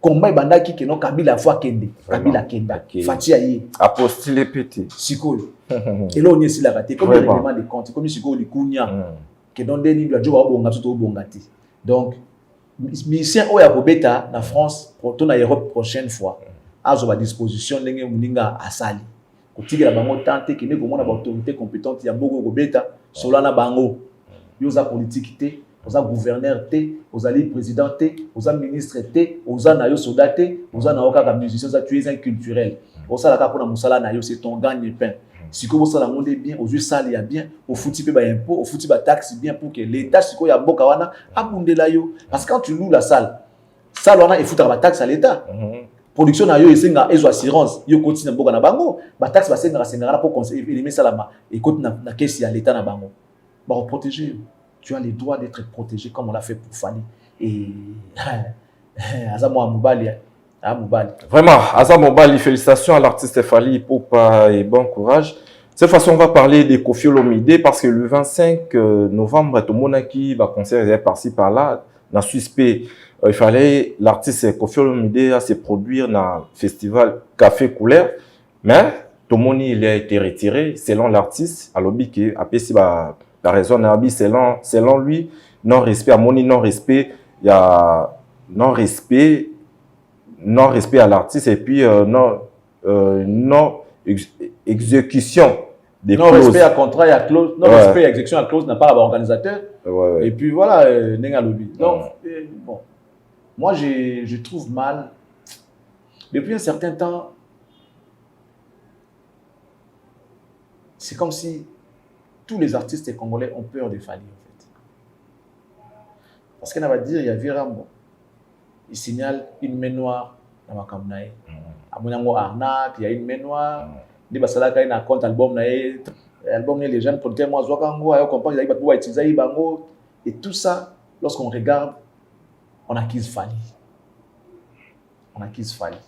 combat et bandaki que non Kabila fois kende Kabila kenda Fatia yi apostille petit sikoyo et là on est ici la raté comme le règlement de compte comme sikoyo likunya que don deni la joba bonga tout bongati donc musicien oya kobeta na France pour tourner Europe prochaine fois azo ba disposition ndenge muninga asali kotikela bango tante que ne komona ba autorité compétente ya mboko kobeta solana bango yoza politique te oza gouverneur te oza président te oza ministre te oza na yo soldat te oza na oka ka musicien oza tu es un culturel oza la ka pona musala na yo c'est ton gagne-pain siko bosala monde bien ozu sali ya bien au fouti pe ba impôt au fouti ba taxe bien pour que l'état siko ya mboka wana abundela yo parce que quand tu loues la salle wana il faut ta taxe à l'état production na yo esenga ezo assurance yo continue na mboka na bango ba taxe ba senga pour conseiller éliminer salama et continue na caisse ya l'état na bango ba protéger. Tu as le droit d'être protégé comme on l'a fait pour Fally. Et vraiment, Aza Mobali, félicitations à l'artiste Fally Ipupa et bon courage. De cette façon, on va parler de Koffi Olomide parce que le 25 novembre, tout le monde qui va concerter par-ci par-là, dans suspect, il fallait l'artiste Koffi Olomide à se produire dans le festival Café Couleur, mais tout le monde il a été retiré selon l'artiste. À l'objet qui a passé la raison selon lui, non-respect, à mon non-respect, il y a non-respect, non-respect à l'artiste et puis non-exécution des clauses. Non-respect à contrat et à clause, non-respect à exécution à clause n'a pas à organisateur. Ouais. Et puis voilà, Nenga Lobby. Donc, bon, moi je trouve mal. Depuis un certain temps, c'est comme si tous les artistes congolais ont peur de Fally, en fait. Parce qu'on va dire, il y a Virambo. Il signale une main noire dans ma campagne. À mon arnaque, il y a une main noire. Il y a un compte album. L'album, les jeunes producteurs, moi, et tout ça, lorsqu'on regarde, on acquise Fally. On acquise Fally.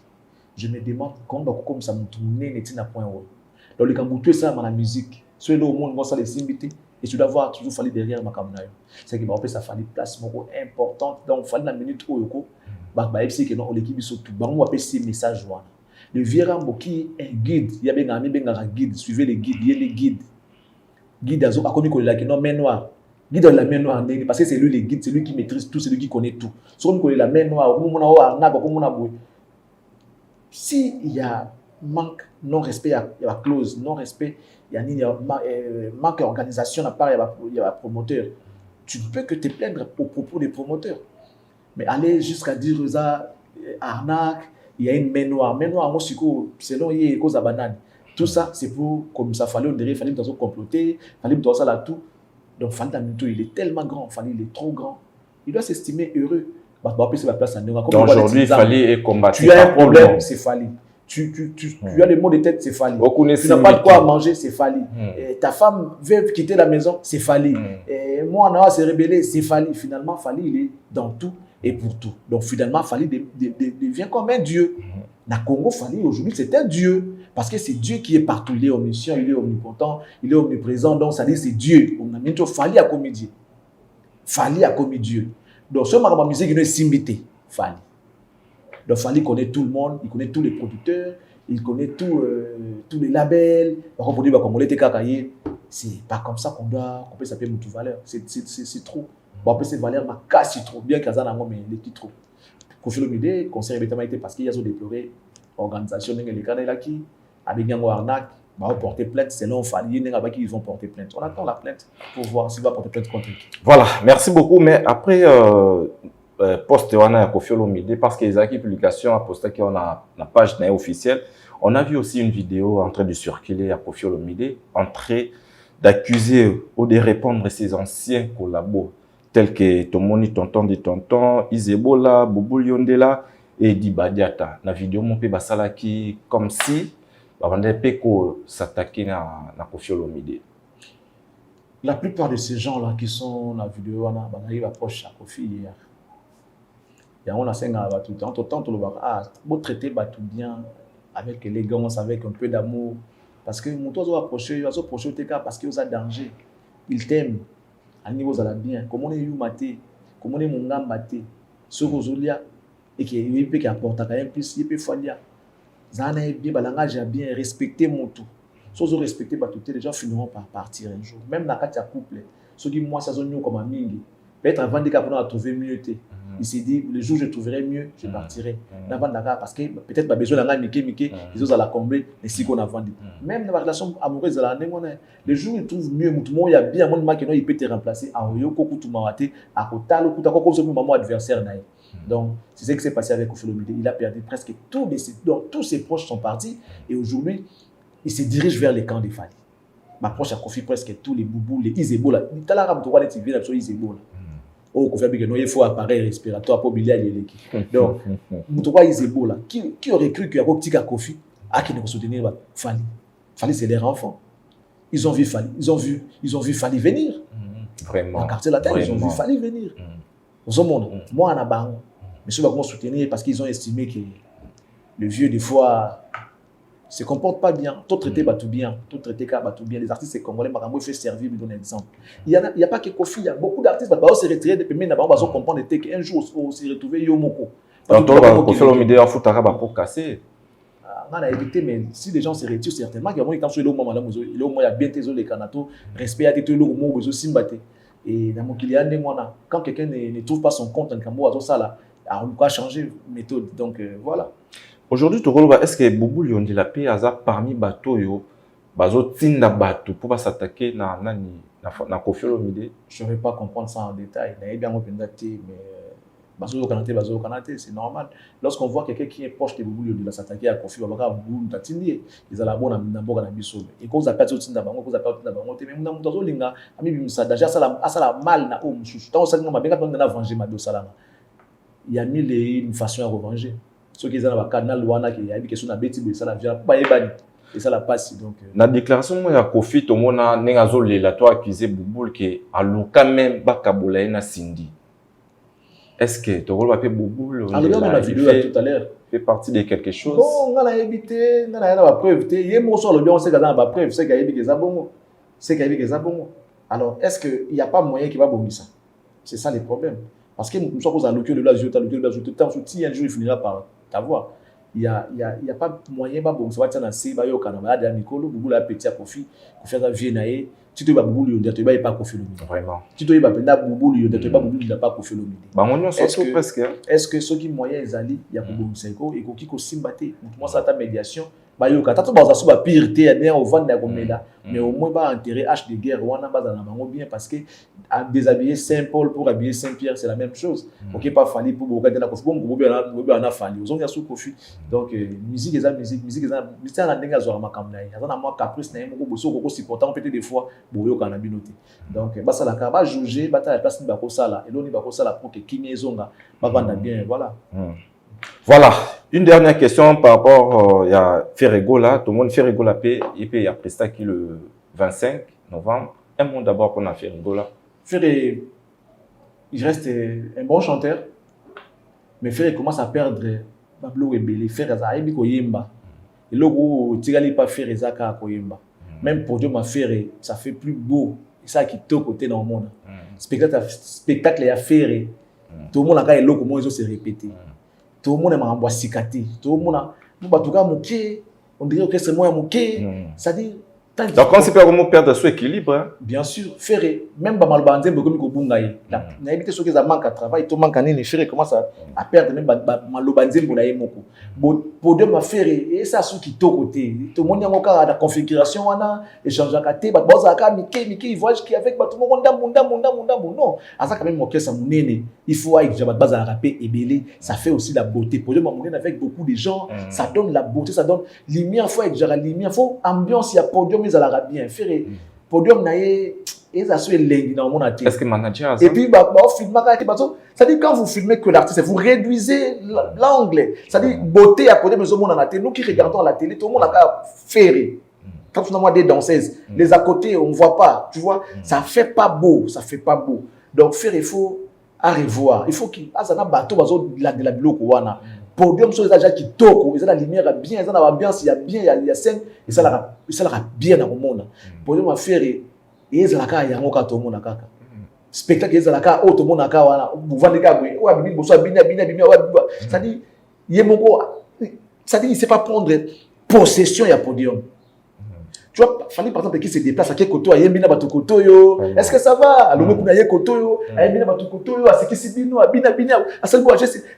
Je me demande comment comme ça me tourne n'est-il à point haut. Donc, le Camboutou, ça, dans la musique, soit le monde, moi, ça les inviter, et tu dois voir toujours Fally derrière ma campagne. C'est qu'il va appeler ça Fally place importante. Donc, Fally la minute où yoko, bah, FC que non, l'équipe surtout, bah, on va appeler ces messages. Le Virambo qui est un guide, il y a un guide, suivez les guides, il y a les guides. Guide Azo, a connu que la non main noire. Guide dans la main noire, parce que c'est lui le guide, c'est lui qui maîtrise tout, c'est lui qui connaît tout. Sauf que la main noire, s'il y a manque, non-respect à la clause, non-respect, il y a manque d'organisation à part, il y a un promoteur. Tu ne peux que te plaindre au propos des promoteurs. Mais aller jusqu'à dire ça, arnaque, il y a une main noire. Main noire, moi, selon il y a cause à banane. Tout ça, c'est pour, comme ça, fallait comploter, fallait ça là tout. Donc, Fally il est tellement grand, Fally il est trop grand. Il doit s'estimer heureux. Donc aujourd'hui, Fally est combattu. Tu as un problème, c'est Fally. Tu as les maux de tête, c'est Fally. Tu n'as pas de quoi manger, c'est Fally. Ta femme veut quitter la maison, c'est Fally. Moi, on a se rébeller, c'est Fally. Finalement, Fally, il est dans tout et pour tout. Donc, finalement, Fally devient comme un dieu. Na Congo, Fally, aujourd'hui, c'est un dieu. Parce que c'est Dieu qui est partout. Il est omniscient, il est omnipotent, il est omniprésent. Donc, ça dit c'est Dieu. On a mis Fally à commis Dieu. Fally a commis Dieu. Donc, ce marabouti musique, il est simbité. Fally. Donc, Fally connaît tout le monde, il connaît tous les producteurs, il connaît tous les labels. Par contre, pour dire c'est pas comme ça qu'on peut s'appeler Moutou Valeur. C'est trop. On peut se Valeur, ma casse, c'est trop. Bien qu'il y a mais il est trop. Kofi Olomide, conseil été parce qu'il y a déploré l'organisation de l'État qui avec Yango Arnaque, va porter plainte selon Fally, ils vont porter plainte. On attend la plainte pour voir s'il va porter plainte contre qui. Voilà, merci beaucoup. Mais après, poste on a Kofi Olomide parce que les acquis publications a posté qu'on a la page officielle. On a vu aussi une vidéo en train de circuler à Kofi Olomide en train d'accuser ou de répondre à ses anciens collabos tels que Tomoni Tonton de Tonton, Isebola, Boubou Yondela et Dibadiata. La vidéo mon pe basala qui comme si on peut s'attaquer à Kofi Olomide. La plupart de ces gens-là qui sont dans la vidéo, ils approchent à Kofi hier. Et on a tout le temps. Tout le temps, vous traitez tout bien, avec élégance, avec un peu d'amour. Parce que mon toit va approcher parce qu'il y a danger. Il t'aime. À niveau de la bien. Comment on est maté, comment on est mon gars maté. Ce que vous et qui peut apporter quand même plus, il peut faire. Zana est bien, langage est bien, respecter mon tout. Si vous respectez tout, les gens finiront par partir un jour. Même dans le cas de couple, ceux qui moi, ça sont comme un mingi. Peut-être avant de trouver mieux. Il s'est dit, le jour où je trouverai mieux, je partirai. Parce que peut-être pas besoin de Mickey, les autres à la combler, mais si qu'on a vendu. Même dans la relation amoureuse, le jour où il trouve mieux, il y a bien un monde qui peut te remplacer. Donc, c'est ce qui s'est passé avec Kofi Olomide. Il a perdu presque tous ses proches sont partis. Et aujourd'hui, il se dirige vers les camps des Fally. Ma proche a Kofi presque tous les boubous, les Isebola. Il y a des Isebola. Oh, il faut appareil respiratoire pour bilier les donc, Moutoua Isebola, qui aurait cru qu'il y a un petit Kofi qui ne soutenir Fally. Fally, c'est leur enfant. Ils ont vu Fally venir. Vraiment. Dans le quartier latin, ils ont vu Fally venir. Moi, en Aban, mais ceux qui vont soutenir parce qu'ils ont estimé que le vieux, des fois, se comporte pas bien. Tout traité tout bien. Tout traité tout bien. Les artistes congolais, il faut servir, me donner un exemple. Il n'y a pas que Kofi, il y a beaucoup d'artistes qui vont se retirer depuis maintenant, ils vont comprendre qu'un jour, on se retrouver Yomoko. Donc, Kofi Olomide, il faut pour casser. On a évité, mais si les gens se retirent, certainement, il y a un moment où il y a bien les canatos, respect à tes lots, ils ont simbaté. Et dans mon client, quand quelqu'un ne trouve pas son compte en Cambo, Alors, on va changer méthode. Donc, voilà. Aujourd'hui, est-ce que Boubou Lyondi la paix hasard parmi bateau yo bazo tinda bateau pour pas s'attaquer na Koffi Olomide? Je ne vais pas comprendre ça en détail. Mais c'est normal. Lorsqu'on voit quelqu'un qui est proche de Boubou Lyondi s'attaquer à Koffi, on va Boubou Tatindi, ils ont la bonne ambiance na biso. Et quand vous appelez au tinda bango, vous appelez au tinda bango, mais mon amour linga, ami bimsa déjà ça la mal na o mususu. Tant ça ngoma benga na venger ma do salama. Il y a mille et une façons à revenger. Ceux qui sont dans le canal Wana qui a dit que sur la bêtise ça la vient pas ébani et ça la passe donc la déclaration moi ya Koffi to mona nengazo lela to accuser Boubou que aluka même bakabola na Cindy. Est-ce que tu as fait Boubou alors dans la vidéo tout à l'heure fait partie de quelque chose? Bon on a évité on a preuve il y a mon sur le on sait que dans la preuve c'est qu'il y a que ça bon c'est qu'il y a que ça bon alors est-ce que il y a pas moyen qui va bomber ça? C'est ça le problème parce que nous sommes à l'occasion de la jeu tant un jour il finira par t'avoir il y a pas moyen ba bon ça va tena si ba yo kana ba da Mikolo Boubou la petit à Koffi faire ça vie naé tu te ba Boubou Lyondi tu ba pas Koffi Olomide vraiment tu te ba penda Boubou Lyondi tu ba Boubou Lyondi pas Koffi Olomide ba on est presque est-ce que ceux qui moyens ezali ya ko bomisa ko et ko ki ko simbate moi ça ta médiation ba yo kata to ba za so ba pire te bien au vendre ko mela mais au moins ba enterrer H de guerre wana ba za na bango bien parce que à déshabiller Saint-Paul pour habiller Saint-Pierre c'est la même chose OK pas fallu pour beaucoup de na Koffi bon on a fallu aux on sous Koffi donc musique na ndenge zo makamna ya na moi caprice na mo boso ko supportant peut-être des fois boyo kana binoté donc ba ça la ka ba juger ba ta place ni ba ko sala et l'oni ba ko sala pour que kimezonga ba vanda bien voilà. Voilà, une dernière question par rapport à Ferrego là. Tout le monde Ferrego là, il y a Presta qui le 25 novembre. Un mot d'abord qu'on a Ferrego là. Ferré, il reste un bon chanteur, mais Ferré commence à perdre Bablo Ebele. Ferré ça aime koyemba. Et là où Tigali pas Ferré ça ka koyemba. Même pour Dieu ma Ferré, ça fait plus beau. Et ça qui tout côté dans le monde. Spectacle et Ferré. Tout le monde a quand comment ils ont se répéter. Tout le monde est en sikati. Tout le monde a on dirait que c'est moi mouké. Ça dit donc on sait pas comment perdre son équilibre hein? Bien sûr Ferré même ba malbanze beaucoup ko bungaye na éviter ceux qui ça manque à travail tout manque nini Ferré commence à perdre même malbanze mbona yemoko pour de ma Ferré et ça sous qui to côté tout le monde yango ka la configuration wana échange akaté ba boza ka miki voyage qui avec ba tout le monde non asa quand même orchestre munene il faut avec jabat baza la rapper ebele ça fait aussi la beauté pour de ma munene avec beaucoup de gens ça donne la beauté ça donne lumière faut avec jara lumière faut ambiance il y a podium mais ça bien Ferré podium naé et ça soit lundi dans mon atelier. Est-ce que manager et puis bah filmer ça dit quand vous filmez que l'artiste vous réduisez l'angle ça dit beauté à podium mais au monde en atelier nous qui regardons à la télé tout le monde a Ferré quand on a des danseuses les à côté on voit pas tu vois ça fait pas beau donc Ferré il faut à revoir il faut qu'il azana bateau bazo de la biloko wana podium sur les agents qui toko ils ont la lumière bien ils ont l'ambiance il y a bien il y a scène et ça la bien dans le monde podium à Ferré et ils ont la ka yango ka to mona kaka spectacle ils ont la ka auto mona ka wana vous vendez ka boy ou bibi boso bina ça dit yemoko ça dit il sait pas prendre possession ya podium. Tu vois, Fanny par exemple qui se déplace à quel côté à Yembina Batukotoyo. Est-ce que ça va? Alors me kuna Yekotoyo, à Yembina Batukotoyo, à ce qui se bino, à Bina, à celle où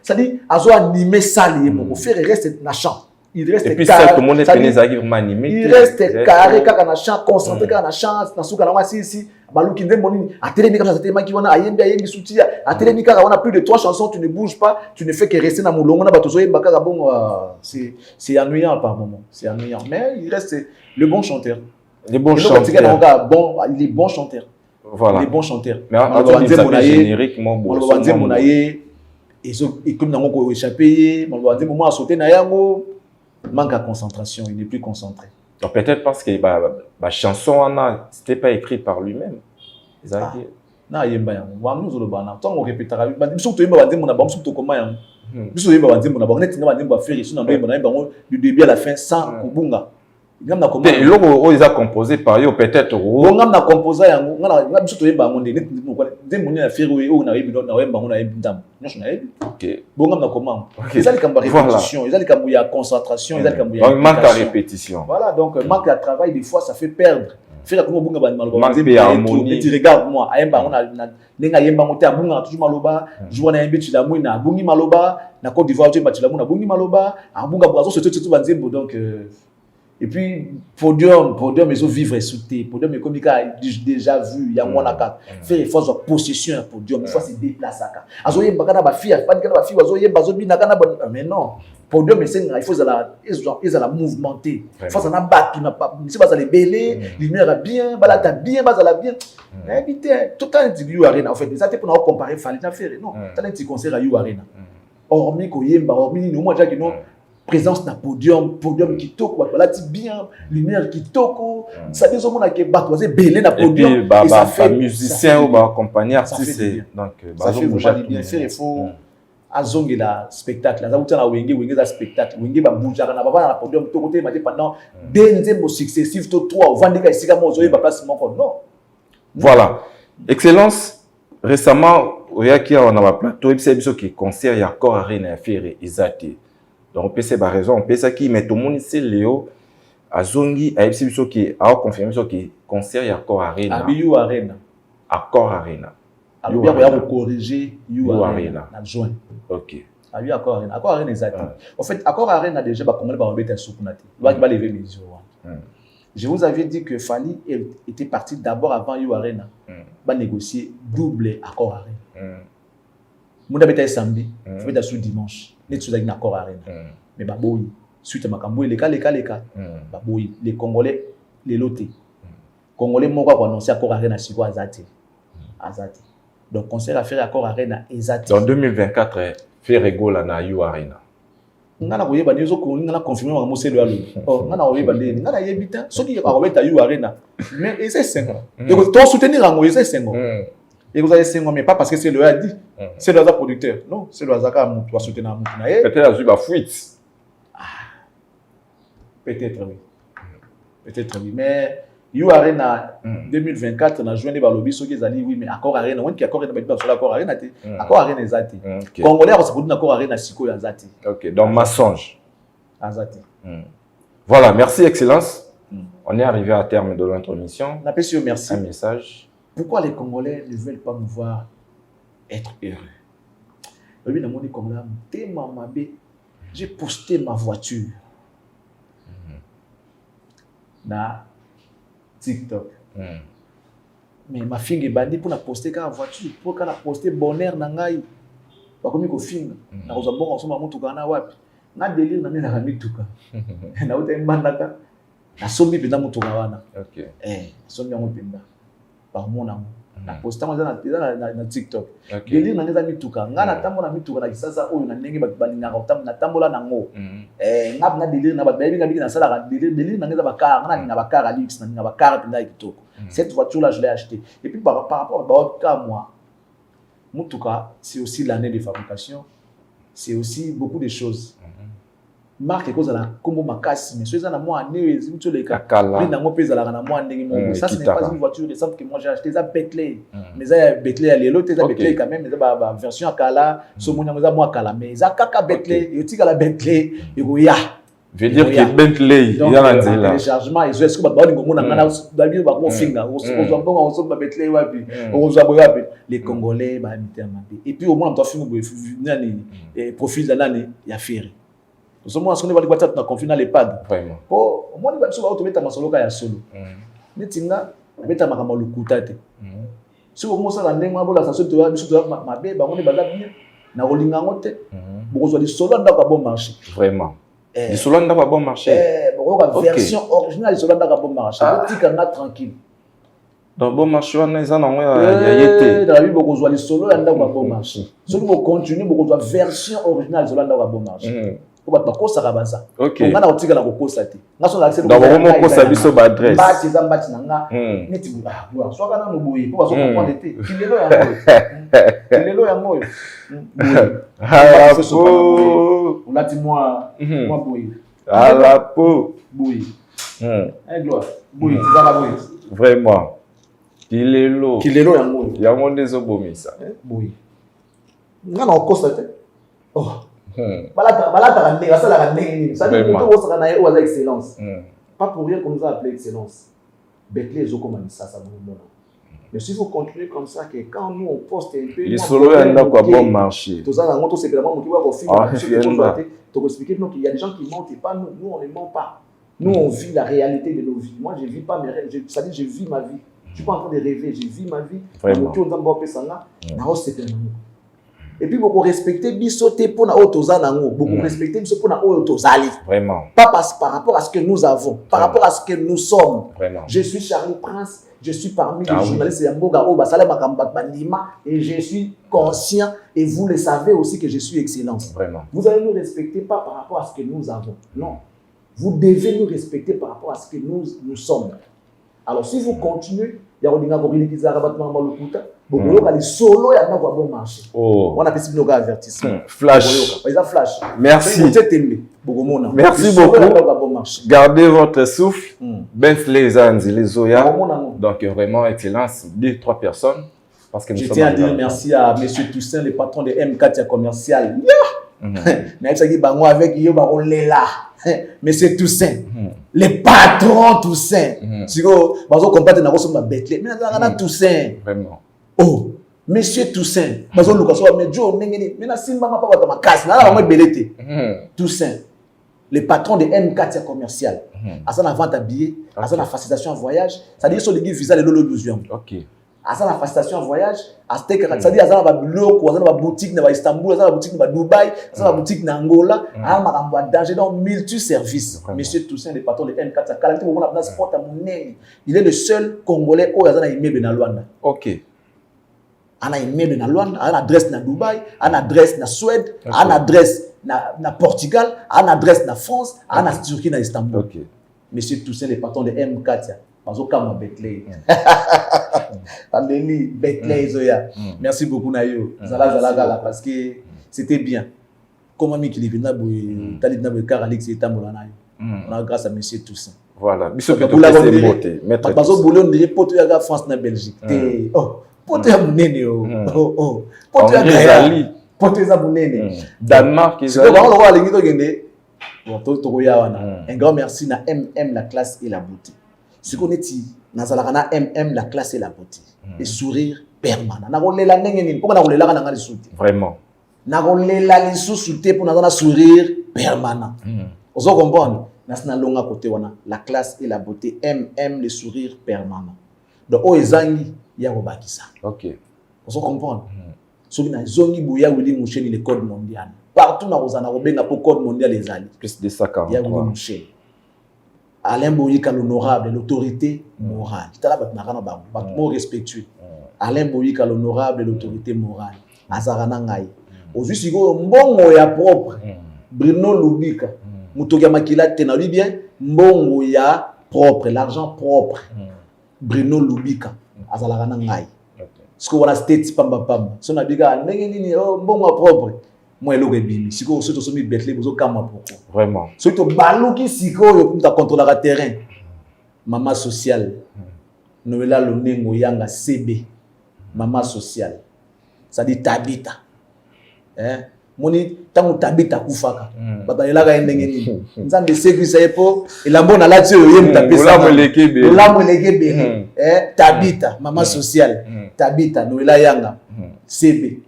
ça dit à zo animer ça les mon frère reste na chant. Il reste et puis ça tout le monde est vraiment animé. Il reste carré quand na chant concentré quand na chant na suka na wasi ici. Baluki ndemoni à télémi comme ça téléma qui wana ayembi soutia à télémi quand on a plus de 3 chansons tu ne bouges pas, tu ne fais que rester na molongo na batozo yembaka bon c'est ennuyant par moment, c'est ennuyant mais il reste le bon chanteur. Les bons chanteurs. Bon, il est bon chanteur. Voilà. Les bons chanteurs. Mais on générique et comme dans mon échappé, on va dire moment à sauter na yango manque à concentration, il n'est plus concentré. Donc peut-être parce que la chanson c'était pas écrit par lui-même. Na yemba yango. Wa nous le bana. Tant on répétera, biso to yemba banze mona ba biso to koma yango. Biso yemba banze mona ba net nga banze ba faire ici na yemba bango du début à la fin sans kubunga. Ngam comment et logo ils a composé par eux peut-être ngam na composer yango ngana biso to yemba ngonde net nzemoni na faire o na yemba na yemba ngona yemba ndam nyosho na yemba OK bon ngam na comment ils allaient comme répétition ils allaient comme il y a concentration ils allaient comme il y a manque à répétition voilà donc manque à travail des fois ça fait perdre Faire comme bunga ba maloba. harmonie. Tu regardes moi, ayemba on a nenga yemba moté bunga toujours maloba, jour na yembi tu la mouina, bungi maloba, na Côte d'Ivoire tu la mouna bungi maloba, bunga boazo surtout banzembo donc et puis podium ils ont vivre sauter, podium et comme déjà vu, il y a moi na faire efforts de possession podium, il faut se déplacer aka. Azo yemba kana ba fille, pas kana ba fille, azo yemba zo bina kana mais non. Podium mais c'est il faut la mouvementer. Il faut ça battre, si va les belé, lumière bien, balata bien, bazala bien. Invité tout le temps dit You Arena en fait, ça pour comparer fallait faire non. Tu as un petit concert à You Arena. Hormis ko yemba, hormis nous moi déjà que non présence na podium qui toko balati bien, lumière qui toko, ça dit on a que battre belé na podium et ça fait musicien ou accompagner artiste donc ça fait bien faire il faut azongela spectacle aza utana wenge za spectacle wenge ba bujaka na baba na podium to côté mate pendant deux mo successifs to 3 vandika isika mo zoye ba place moko non. Voilà, excellence récemment oyaki on a ba plateau et biso qui concert ya Accor Arena ya faire ezati donc on peut c'est ba raison on peut ça qui met tout monde c'est Léo azongi a biso qui a confirmé so qui concert ya Accor Arena You Arena Accor Arena alors bien on va corriger You Arena na juin. OK. Lui Accor Arena exact. En fait Accor Arena déjà ba congolais ba embêter soukunati. Doit ba lever les yeux. Je vous avais dit que Fally était parti d'abord avant You Arena. Ba négocier double Accor Arena. Munda beta samedi, faut beta sous dimanche. Net sous na Accor Arena. Mais ba boyi suite makambo les cas ba boyi les congolais les lotés. Congolais moko ko annoncer Accor Arena siko azati. Donc, concert à faire Accor Arena exact. En 2024, faire Regola na You Arena. Ngana koyeba nyozo ko ngana confirmer wa moselo alo. Oh, ngana oyeba ndeni. Ngana yebita soki akobeta You Arena. Mais c'est 5 ans. Et que toi soutenir en c'est 5 ans. Et vous avez 5 ans mais pas parce que c'est le a dit. C'est le producteur. Non, c'est le Azaka mu toi soutenir mu na ye. Peut-être azu ba fuite. Peut-être oui. Peut-être oui, mais You Arena 2024 na journée ba lobby soki ezali oui mais Accor Arena on qui Accor Arena ba sur Accor Arena te Accor Arena ezati congolais on se pose na Accor Arena siko yazati. OK, donc mensonge azati. Voilà, merci excellence. On est arrivé à terme de notre émission. Napesi merci. Un message. Pourquoi les Congolais ne veulent pas nous voir être heureux? Oui, dans mon Congolais, j'ai posté ma voiture na TikTok. Mais ma fille est bandée pour la poster quand la voiture, pour qu'elle poster bonheur nangai. Pas comme il film. Na oza bon ensemble mutu kana wapi. Na délire na mina mituka. Na uta mbandaka. Na sombi penda mutu wana. OK. Sombi yango penda. Par mon amour. Na poster na TikTok. OK. Délire na ngeza mituka. Ngana tambola mituka na kisasa oyo na ndenge balinga na tambola nango. Ngap na délire na baby ngabi na sala délire na ngeza bakara na bakara luxe na bakara penda kitoko. Cette voiture là je l'ai achetée. Et puis par rapport à moi mutuka c'est aussi l'année de fabrication. C'est aussi beaucoup de choses. Marque cause la combo makasi mais ceux na moi année mutu le ka. Mais na ngo pesa la na moi ndenge mo. Ça ce n'est pas une voiture récente que moi j'ai acheté ça Bentley. Mais ça Bentley à l'élo ça Bentley quand même mais ça version akala so mo nyanga moi akala mais ça kaka Bentley yo tika la Bentley et ya veut dire que Bentley il y a un téléchargement et est-ce que ba ngo mona ngana dabi ba ko finga on so ba Bentley wapi on so ba wapi les Congolais ba habiter à Mabé et puis au moins on doit finir nani profil nani ya Ferry. Nous sommes en train de voir les conflits dans les pads. Vraiment. Pour au moins nous sommes autour de masoloka ya solo. Netinga beta makama lukutate. Si au moins ça la ndenge mabola ça se doit biso doit Mabé ba on est baza bien na rolinga ngote. Boko zo di solo ndaka bon marché. Vraiment. Di solo ndaka bon marché. Boko version originale di solo ndaka bon marché. Tika nga tranquille. Donc bon marché on est en ya yete. Dans la vie boko zo di solo ndaka bon marché. Si vous continuez boko zo version originale di solo ndaka bon marché. OK. On a otika la kokosa te. Ngaso la accès. Donc vraiment kosa biso ba adresse. Bati za mbati nanga. Neti bula. So kana no boyi. Po baso comprendre te. Kilelo ya moyo. Kilelo ya moyo. Ah po. Ulati moi boyi. Ah la po. Boyi. Gloire. Boyi, za la boyi. Vraiment. Kilelo ya moyo. Ya monde zo bomisa. Boyi. Ngana okosa te. Oh. Balata ndenge basala ndenge nini ça dit moto osaka na ye oza excellence pas pour rien qu'on nous a appelé excellence Bethlehem est ça vous. Mais si vous continuez comme ça, que quand nous on poste un peu, les solos n'ont pas bon marché. Tout ça, on c'est vraiment qui va expliquer qu'il y a des gens qui mentent et pas nous. Nous on ne ment pas. Nous on vit la réalité de nos vies. Moi je vis pas mes rêves. C'est-à-dire je vis ma vie. Je suis pas en train de rêver. Je vis ma vie. Vraiment. Et puis beaucoup respecter bisoté pour na otozanango. Beaucoup respecter bisoté pour na otozali. Vraiment. Pas par rapport à ce que nous avons, par rapport à ce que nous sommes. Vraiment. Je suis Charlie Prince. Je suis parmi les journalistes de Mboga Obasale Makambakbandima et je suis conscient et vous le savez aussi que je suis excellence. Vraiment. Vous allez nous respecter pas par rapport à ce que nous avons. Non. Vous devez nous respecter par rapport à ce que nous sommes. Alors si vous continuez, il y a des gens qui solo et un bon marché. On a fait un avertissement. Flash. Flash. Merci. Merci beaucoup. Gardez votre souffle. Bentley Zanzi, les Oya. Donc vraiment excellence. 2-3 personnes. Parce que je tiens à dire merci à M. Toussaint, le patron de M4 commercial. Avec Monsieur Toussaint, le patron Toussaint. Si vous comprenez, vous avez Bethlehem. Mais Toussaint. Vraiment. Oh, Monsieur Toussaint. Toussaint, le patron de M4 commercial. À ça, la vente à billets, à ça, la facilitation en voyage. Ça dit que les visa de l'eau besoin. Ok. À ça, la facilitation en voyage. À ça, dit à ça, la boutique à Istanbul, à ça, la boutique à Dubaï, à ça, la boutique à Angola, à la danger dans multi-services. Monsieur Toussaint, le patron de M4, il est le seul Congolais qui a immeuble dans Luanda. Ok. On a immeuble dans Luanda, on a adresse dans Dubaï, on a adresse dans Suède, on a adresse dans Portugal, on a adresse dans France, on a Turquie dans Istanbul. Ok. Monsieur Toussaint, le patron de M4, Bazokama Bethlehem. Alléluia, Bethlehem Zoya. Merci beaucoup Nayo. Zala parce que c'était bien. Comment Mikili vient Talibna Bekar Alex et Tambolanayo. On a grâce à Monsieur Toussaint. Voilà. Monsieur Pito c'est beauté. Maître Bazo Boulon dirait Poto Yaga France na Belgique. Oh, Poto ya Munene oh. Poto ya Gaïa. Poto ya Munene. Danemark Israël. Donc on va aller ngito gende. Bon, Togoya wana. Un grand merci na MM la classe et la beauté. Ce qu'on est dit, Nazalakana MM la classe et la beauté. Le sourire permanent. Nagolela nengeni, pourquoi nagolela kana ngali souté? Vraiment. Nagolela les sous-souté pour nazana sourire permanent. Vous comprenez? Nasna longa côté wana, la classe et la beauté MM le sourire permanent. Donc o ezangi ya robakisa. OK. Vous comprenez? Soki na zongi buya wili musheni le code mondial. Partout na ozana robenga pour code mondial les ali. Plus de 143. Ya wili musheni. Alain Boyika l'honorable, l'autorité morale. C'est là que respectueux. Alain Boyika l'honorable, l'autorité morale. Azarana ngai. Aujourd'hui si go mbongo ya propre. Bruno Lubika. Mutoga makila tena lui bien mbongo ya propre, l'argent propre. Bruno Lubika. Azarana ngai. Ce que on a state pamba. Son abiga ndenge nini mbongo propre. Moi eloge bimi siko soto somi Bethlehem bozo kama poko vraiment soto baluki siko yo pour ta contrôler le terrain maman sociale Noëlla Lonengo yanga CB maman sociale ça dit Tabita moni tango Tabita kufaka baba elaka ndenge nini nzambe sécurité epo elambo na lati yo yem tapesa olambo lekebe Tabita maman sociale Tabita Noëlla yanga CB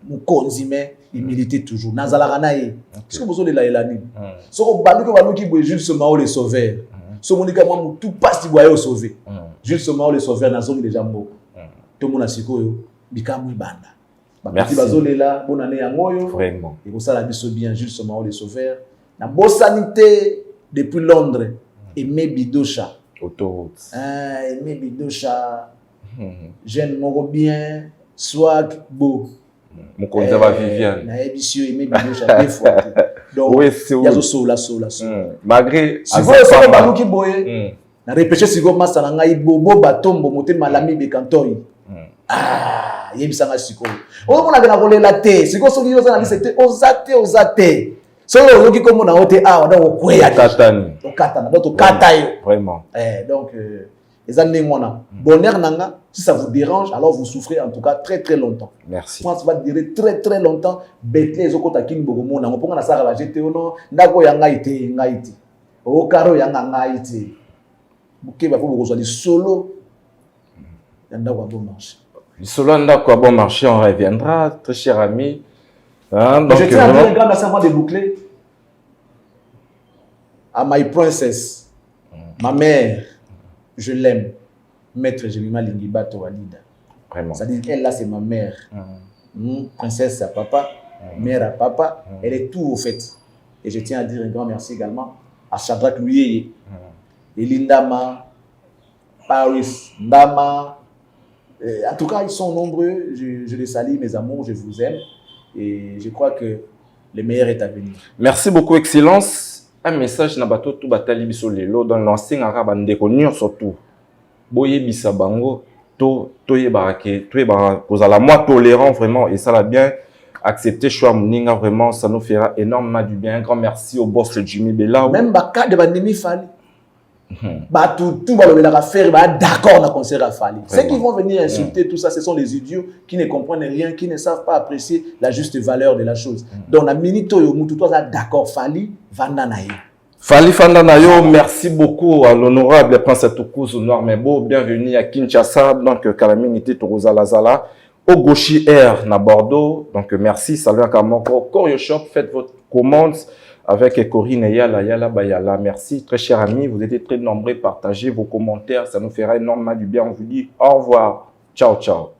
mukonzi mais humilité toujours nazalaka na ye ce que vous avez la nini soko baluki boye Jules Somao le sauveur so monika moi tout passe ti boye au sauver Jules Somao le sauveur nazongi déjà mboko to mona sikoyo bikamu banda merci bazolela bonne année ya ngoyo vraiment et ko sala biso bien Jules Somao le sauveur na bonne sanité depuis Londres Aimé Bidocha autoroute Aimé Bidocha jeune moko bien swag beau Mukonza va Viviane. Na ebisio Aimé Bidocha deux fois. Donc oui, c'est il y a sola. Malgré si vous savez baluki boye na repêcher sigo masala ngai bobo batombo motema malami bekantoyi. Ah, yebisanga siko. O mona kana kolela te. Siko soki yo sana lisete ozate. Solo yoki komo na ote a donc okweya katani. Okatana donc okatayo. Vraiment. Donc les années bonheur nanga, si ça vous dérange, alors vous souffrez en tout cas très très longtemps. Merci. France va durer très très longtemps. Bethlehem ezokota kin bogomo na ngoponga na sara ba jete ono ndako ya ngaite. O karo ya ngaite. Bouquet va pour les solo. Il y a un bon marché. Le solo a bon marché, on reviendra, très cher ami. Hein, donc, je tiens à dire un grand merci avant de boucler à My Princess, ma mère, je l'aime, Maître Jelima Lingiba Toalida. Vraiment. C'est-à-dire elle là c'est ma mère. Princesse à papa, mère à papa, elle est tout au fait. Et je tiens à dire un grand merci également à Shadrach Louyeye, Elindama, Paris, Ndama. En tout cas, ils sont nombreux. Je les salue, mes amours, je vous aime. Et je crois que le meilleur est à venir. Merci beaucoup, Excellence. Un message na bato tout batali biso lelo dans l'ancien arabe ndeko surtout. Boye bisabango to yebarake to yebara kozala moi tolérant vraiment et ça l'a bien accepté choix Moninga vraiment ça nous fera énormément du bien. Un grand merci au boss Jimmy Bella. Même baka de bandemi Fali. Bah tout va faire d'accord dans concert à Fali. Ceux qui vont venir insulter tout ça, ce sont les idiots qui ne comprennent rien, qui ne savent pas apprécier la juste valeur de la chose. Donc la minute où mutu toi d'accord Fali vandanaye. Fali Fandanayo, merci beaucoup à l'honorable Prince Tukuzu Noir Mebo. Bienvenue à Kinshasa, donc Kalaminité Tourouza Lazala, au Gauchi Air na Bordeaux. Donc merci, salut à Kamoko. Corio Shop, faites votre commande avec Corinne et Yala Bayala. Merci, très chers amis. Vous étiez très nombreux. Partagez vos commentaires. Ça nous fera énormément du bien. On vous dit au revoir. Ciao, ciao.